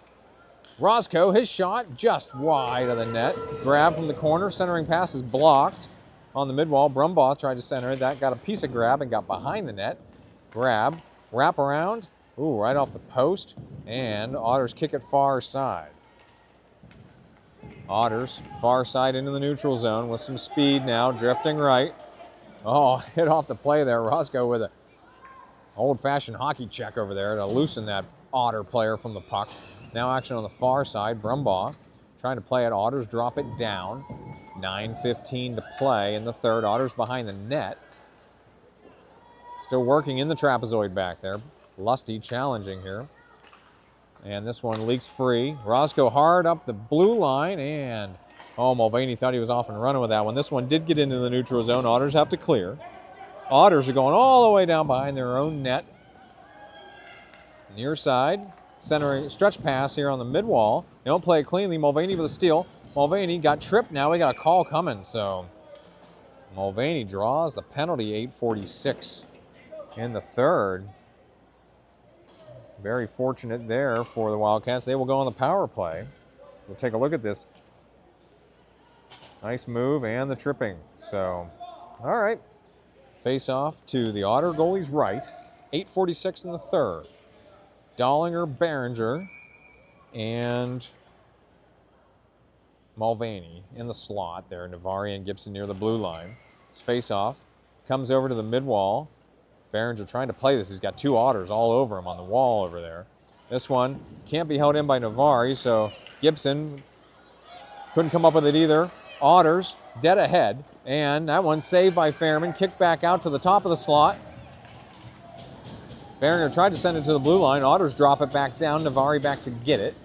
Roscoe, his shot just wide of the net. Grab from the corner. Centering pass is blocked on the midwall. Brumbaugh tried to center it. That got a piece of Grab and got behind the net. Grab, wrap around. Ooh, right off the post. And Otters kick it far side. Otters, far side into the neutral zone with some speed now, drifting right. Oh, hit off the play there. Roscoe with an old-fashioned hockey check over there to loosen that Otter player from the puck. Now action on the far side. Brumbaugh trying to play it. Otters drop it down. 9:15 to play in the third. Otters behind the net. Still working in the trapezoid back there. Lusty challenging here. And this one leaks free. Roscoe hard up the blue line, and Mulvaney thought he was off and running with that one. This one did get into the neutral zone. Otters have to clear. Otters are going all the way down behind their own net. Near side, centering stretch pass here on the mid wall. They don't play it cleanly. Mulvaney with a steal. Mulvaney got tripped. Now we got a call coming. So Mulvaney draws the penalty. 8:46 in the third. Very fortunate there for the Wildcats. They will go on the power play. We'll take a look at this. Nice move and the tripping. So, all right. Face off to the Otter goalie's right. 8:46 in the third. Dollinger, Behringer, and Mulvaney in the slot there. Navari and Gibson near the blue line. It's face off. Comes over to the mid wall. Behringer trying to play this. He's got two Otters all over him on the wall over there. This one can't be held in by Navari, so Gibson couldn't come up with it either. Otters dead ahead, and that one saved by Fairman. Kicked back out to the top of the slot. Behringer tried to send it to the blue line. Otters drop it back down. Navari back to get it.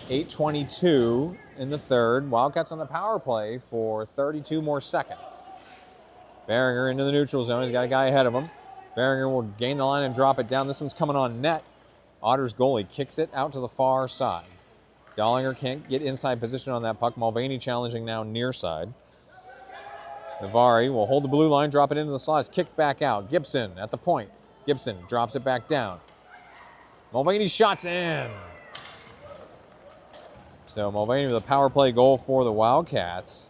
8:22 in the third. Wildcats on the power play for 32 more seconds. Behringer into the neutral zone. He's got a guy ahead of him. Behringer will gain the line and drop it down. This one's coming on net. Otters goalie kicks it out to the far side. Dollinger can't get inside position on that puck. Mulvaney challenging now near side. Navari will hold the blue line, drop it into the slot. It's kicked back out. Gibson at the point. Gibson drops it back down. Mulvaney shots in. So Mulvaney with a power play goal for the Wildcats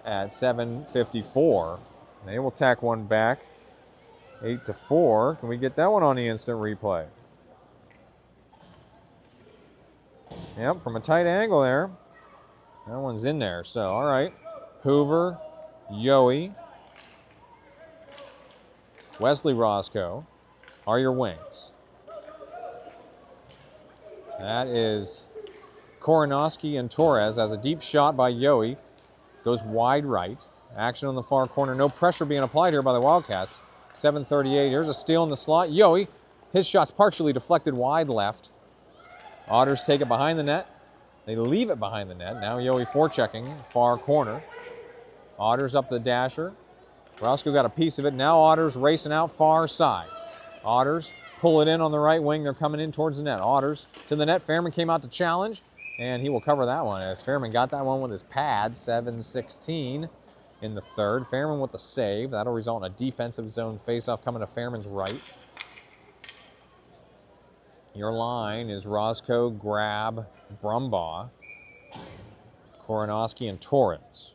at 7:54. They will tack one back. 8-4. Can we get that one on the instant replay? Yep, from a tight angle there. That one's in there. So, all right. Hoover, Yowie, Wesley Roscoe are your wings. That is Koronowski and Torres as a deep shot by Yowie. Goes wide right. Action on the far corner. No pressure being applied here by the Wildcats. 7:38. Here's a steal in the slot. Yowie, his shot's partially deflected wide left. Otters take it behind the net. They leave it behind the net. Now Yowie forechecking, far corner. Otters up the dasher. Roscoe got a piece of it. Now Otters racing out far side. Otters pull it in on the right wing. They're coming in towards the net. Otters to the net. Fairman came out to challenge, and he will cover that one as Fairman got that one with his pad, 7-16 in the third. Fairman with the save. That'll result in a defensive zone faceoff coming to Fairman's right. Your line is Roscoe, Grab, Brumbaugh, Koronowski, and Torres.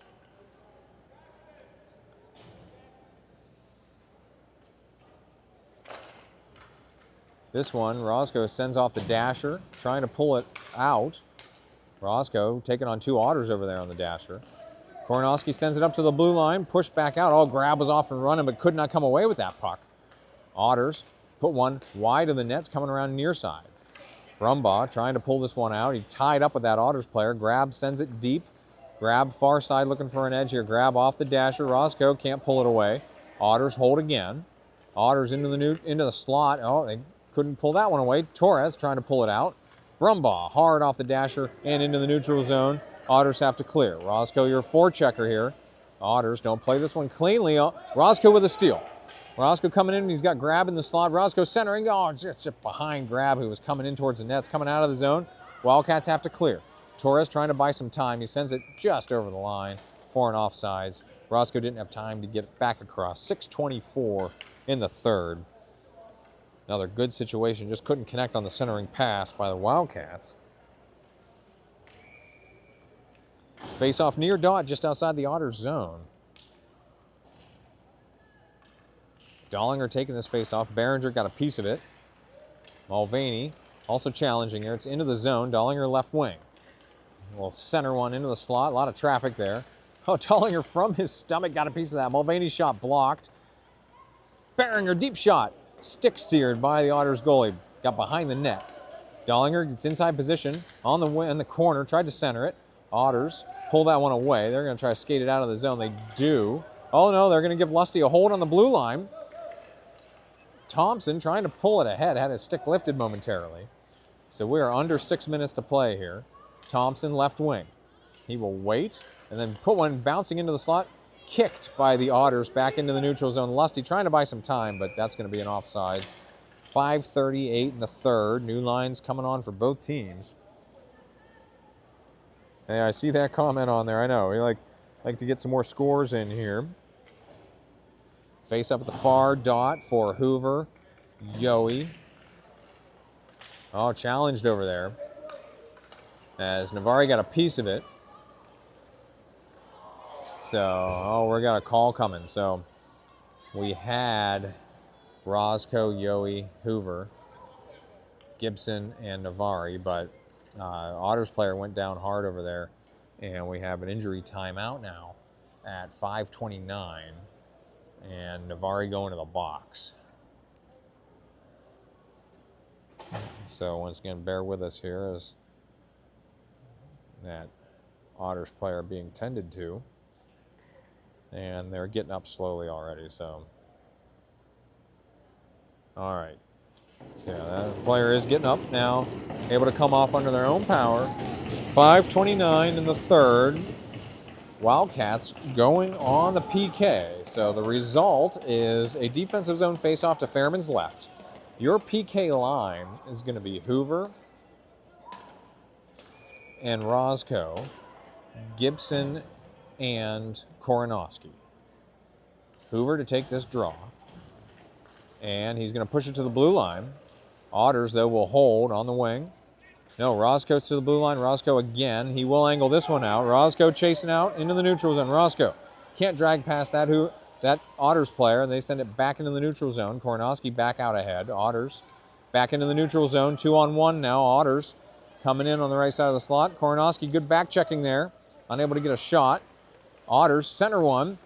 This one, Roscoe sends off the dasher, trying to pull it out. Roscoe taking on two Otters over there on the dasher. Koronowski sends it up to the blue line, pushed back out. Oh, Grab was off and running, but could not come away with that puck. Otters put one wide of the nets, coming around near side. Brumbaugh trying to pull this one out. He tied up with that Otters player. Grab sends it deep. Grab far side looking for an edge here. Grab off the dasher. Roscoe can't pull it away. Otters hold again. Otters into the slot. Oh, they couldn't pull that one away. Torres trying to pull it out. Brumbaugh hard off the dasher and into the neutral zone. Otters have to clear. Roscoe, your forechecker here. Otters don't play this one cleanly. Roscoe with a steal. Roscoe coming in, and he's got Grab in the slot. Roscoe centering. Oh, just behind Grab, who was coming in towards the nets, coming out of the zone. Wildcats have to clear. Torres trying to buy some time. He sends it just over the line for an offsides. Roscoe didn't have time to get it back across. 6:24 in the third. Another good situation, just couldn't connect on the centering pass by the Wildcats. Face-off near dot, just outside the Otters zone. Dollinger taking this face-off. Behringer got a piece of it. Mulvaney also challenging here. It's into the zone. Dollinger left wing. We'll center one into the slot. A lot of traffic there. Oh, Dollinger from his stomach got a piece of that. Mulvaney's shot blocked. Behringer, deep shot. Stick steered by the Otters goalie. Got behind the net. Dollinger gets inside position on the corner. Tried to center it. Otters pull that one away. They're going to try to skate it out of the zone. They do. Oh, no, they're going to give Lusty a hold on the blue line. Thompson trying to pull it ahead. Had his stick lifted momentarily. So we are under 6 minutes to play here. Thompson left wing. He will wait and then put one bouncing into the slot. Kicked by the Otters back into the neutral zone. Lusty trying to buy some time, but that's going to be an offsides. 5:38 in the third. New lines coming on for both teams. Hey, I see that comment on there. I know. We like to get some more scores in here. Face up at the far dot for Hoover. Yowie. Oh, challenged over there. As Navari got a piece of it. So, we got a call coming. So, we had Roscoe, Yowie, Hoover, Gibson, and Navari, but Otters player went down hard over there, and we have an injury timeout now at 5:29, and Navari going to the box. So, once again, bear with us here as that Otters player being tended to. And they're getting up slowly already, so. All right. So that player is getting up now, able to come off under their own power. 5:29 in the third. Wildcats going on the PK. So the result is a defensive zone faceoff to Fairman's left. Your PK line is going to be Hoover and Roscoe, Gibson, and Koronowski. Hoover to take this draw. And he's going to push it to the blue line. Otters, though, will hold on the wing. No, Roscoe's to the blue line. Roscoe again. He will angle this one out. Roscoe chasing out into the neutral zone. Roscoe can't drag past that Otters player, and they send it back into the neutral zone. Koronowski back out ahead. Otters back into the neutral zone. 2-on-1 now. Otters coming in on the right side of the slot. Koronowski, good back checking there. Unable to get a shot. Otters, center one.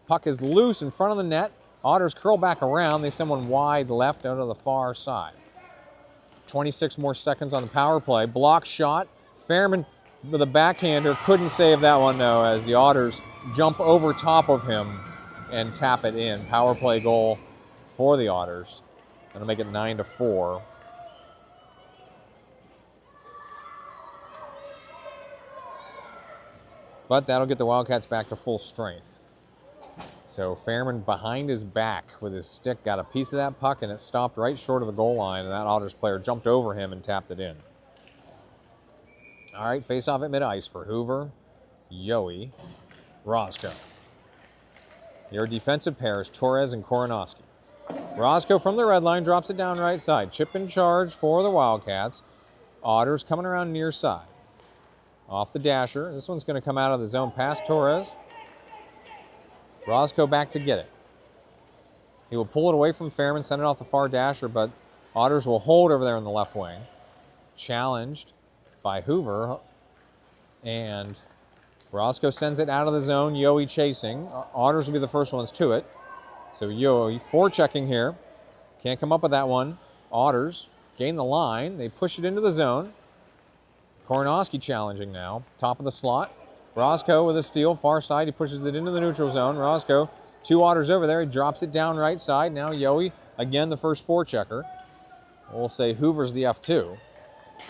Puck is loose in front of the net. Otters curl back around. They send one wide left out of the far side. 26 more seconds on the power play. Block shot. Fairman with a backhander. Couldn't save that one, though, as the Otters jump over top of him and tap it in. Power play goal for the Otters. Going to make it 9-4. But that'll get the Wildcats back to full strength. So Fairman behind his back with his stick got a piece of that puck, and it stopped right short of the goal line, and that Otters player jumped over him and tapped it in. All right, face-off at mid-ice for Hoover, Yohe, Roscoe. Your defensive pair is Torres and Koronowski. Roscoe from the red line drops it down right side. Chip in charge for the Wildcats. Otters coming around near side. Off the dasher. This one's going to come out of the zone past Torres. Roscoe back to get it. He will pull it away from Fairman, send it off the far dasher, but Otters will hold over there in the left wing. Challenged by Hoover, and Roscoe sends it out of the zone. Yohe chasing. Otters will be the first ones to it. So Yohe forechecking here. Can't come up with that one. Otters gain the line. They push it into the zone. Koronowski challenging now. Top of the slot. Roscoe with a steal, far side. He pushes it into the neutral zone. Roscoe, 2 Otters over there. He drops it down right side. Now Yohe, again the first forechecker. We'll say Hoover's the F2.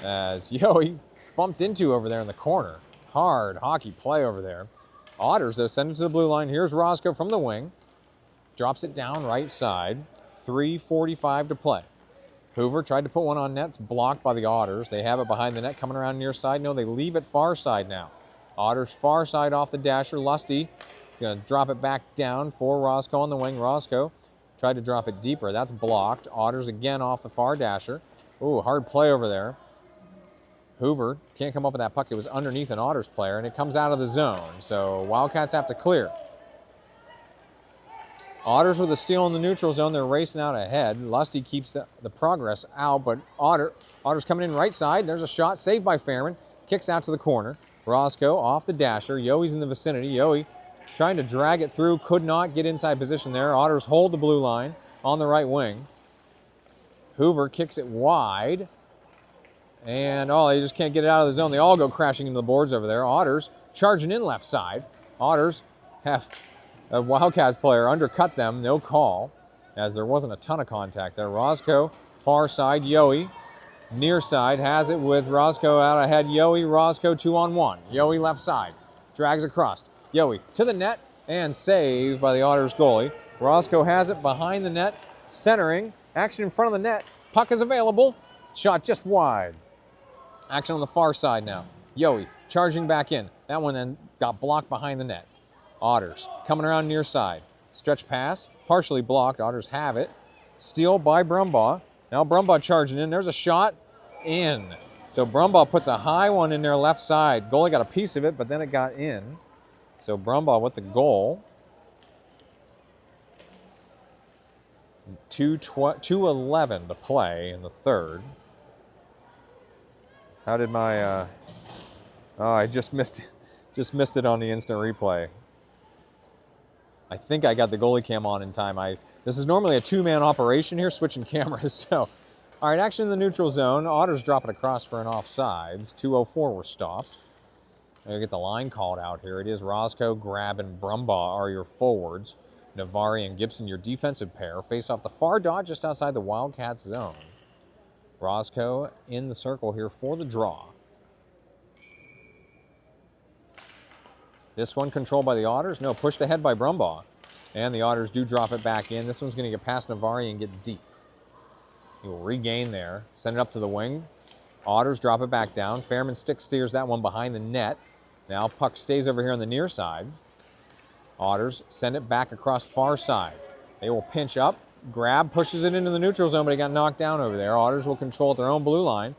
As Yohe bumped into over there in the corner. Hard hockey play over there. Otters, though, send it to the blue line. Here's Roscoe from the wing. Drops it down right side. 3:45 to play. Hoover tried to put one on net. It's blocked by the Otters. They have it behind the net coming around near side. No, they leave it far side now. Otters far side off the dasher. Lusty is going to drop it back down for Roscoe on the wing. Roscoe tried to drop it deeper. That's blocked. Otters again off the far dasher. Ooh, hard play over there. Hoover can't come up with that puck. It was underneath an Otters player, and it comes out of the zone. So Wildcats have to clear. Otters with a steal in the neutral zone. They're racing out ahead. Lusty keeps the progress out, but Otters coming in right side. There's a shot saved by Fairman. Kicks out to the corner. Roscoe off the dasher. Yohe's in the vicinity. Yohe trying to drag it through. Could not get inside position there. Otters hold the blue line on the right wing. Hoover kicks it wide. And, they just can't get it out of the zone. They all go crashing into the boards over there. Otters charging in left side. Otters have a Wildcats player undercut them. No call, as there wasn't a ton of contact there. Roscoe, far side. Yohe, near side, has it with Roscoe out ahead. Yohe, Roscoe, 2-on-1. Yohe left side. Drags across. Yohe to the net, and saved by the Otters goalie. Roscoe has it behind the net, centering. Action in front of the net. Puck is available. Shot just wide. Action on the far side now. Yohe charging back in. That one then got blocked behind the net. Otters coming around near side. Stretch pass, partially blocked. Otters have it. Steal by Brumbaugh. Now Brumbaugh charging in. There's a shot in. So Brumbaugh puts a high one in their left side. Goalie got a piece of it, but then it got in. So Brumbaugh with the goal. 2:11 to play in the third. How did my, I just missed it on the instant replay. I think I got the goalie cam on in time. This is normally a 2-man operation here, switching cameras. So, all right, action in the neutral zone. Otters drop it across for an offsides. 2:04 were stopped. I'll get the line called out here. It is Roscoe, Grab, and Brumbaugh are your forwards. Navari and Gibson, your defensive pair. Face off the far dot just outside the Wildcats zone. Roscoe in the circle here for the draw. This one controlled by the Otters. No, pushed ahead by Brumbaugh. And the Otters do drop it back in. This one's going to get past Navari and get deep. He will regain there. Send it up to the wing. Otters drop it back down. Fairman stick steers that one behind the net. Now puck stays over here on the near side. Otters send it back across far side. They will pinch up. Grab pushes it into the neutral zone, but he got knocked down over there. Otters will control at their own blue line.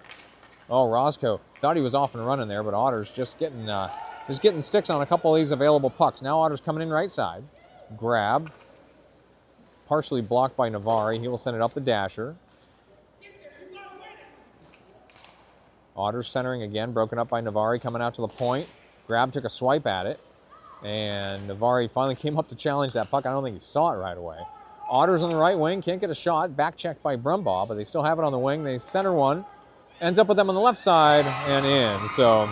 Oh, Roscoe thought he was off and running there, but Otters just getting sticks on a couple of these available pucks. Now Otters coming in right side. Grab, partially blocked by Navari. He will send it up the dasher. Otters centering again, broken up by Navari, coming out to the point. Grab took a swipe at it, and Navari finally came up to challenge that puck. I don't think he saw it right away. Otters on the right wing, can't get a shot. Back checked by Brumbaugh, but they still have it on the wing. They center one, ends up with them on the left side and in. So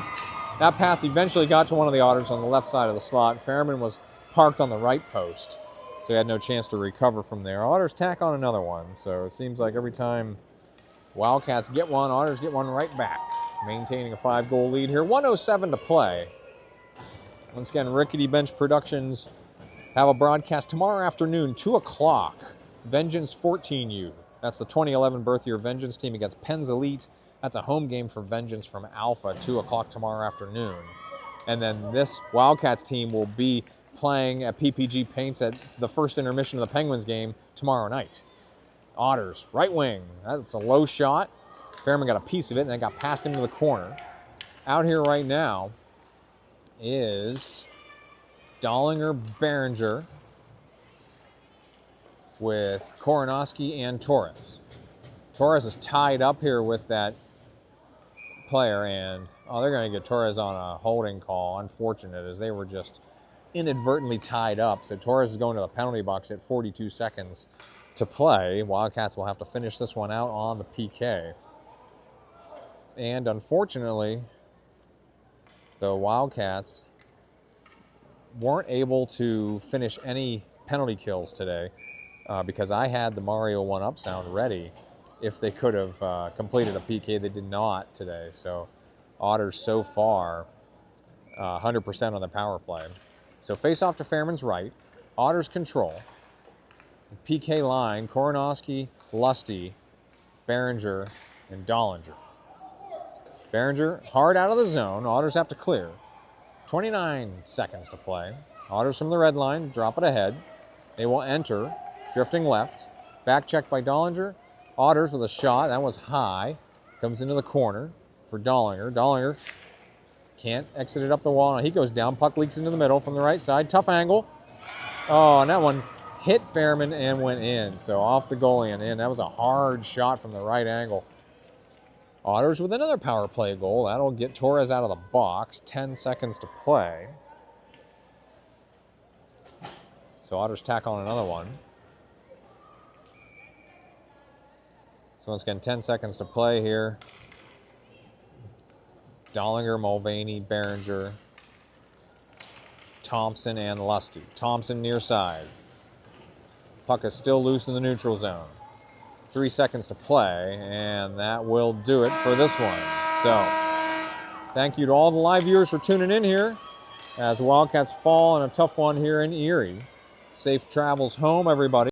that pass eventually got to one of the Otters on the left side of the slot. Fairman was parked on the right post, so he had no chance to recover from there. Otters tack on another one, so it seems like every time Wildcats get one, Otters get one right back. Maintaining a 5-goal lead here. 1:07 to play. Once again, Rickety Bench Productions have a broadcast tomorrow afternoon, 2 o'clock. Vengeance 14U. That's the 2011 birth year Vengeance team against Penn's Elite. That's a home game for Vengeance from Alpha, 2 o'clock tomorrow afternoon. And then this Wildcats team will be playing at PPG Paints at the first intermission of the Penguins game tomorrow night. Otters, right wing. That's a low shot. Fairman got a piece of it and then got past him to the corner. Out here right now is Dollinger, Behringer with Koronoski and Torres. Torres is tied up here with that player, and they're going to get Torres on a holding call. Unfortunate, as they were just inadvertently tied up. So Torres is going to the penalty box at 42 seconds to play. Wildcats will have to finish this one out on the PK. And unfortunately, the Wildcats weren't able to finish any penalty kills today because I had the Mario 1-up sound ready if they could have completed a PK. They did not today. So Otters so far 100% on the power play. So face off to Fairman's right. Otters control. PK line, Koronoski, Lusty, Behringer, and Dollinger. Behringer hard out of the zone. Otters have to clear. 29 seconds to play. Otters from the red line, drop it ahead. They will enter, drifting left. Back check by Dollinger. Otters with a shot, that was high. Comes into the corner for Dollinger. Dollinger can't exit it up the wall. Now he goes down, puck leaks into the middle from the right side. Tough angle. Oh, and that one hit Fairman and went in. So off the goalie and in. That was a hard shot from the right angle. Otters with another power play goal. That'll get Torres out of the box. 10 seconds to play. So Otters tack on another one. So once again, 10 seconds to play here. Dollinger, Mulvaney, Behringer, Thompson, and Lusty. Thompson near side. Puck is still loose in the neutral zone. 3 seconds to play, and that will do it for this one. So, thank you to all the live viewers for tuning in here as Wildcats fall in a tough one here in Erie. Safe travels home, everybody.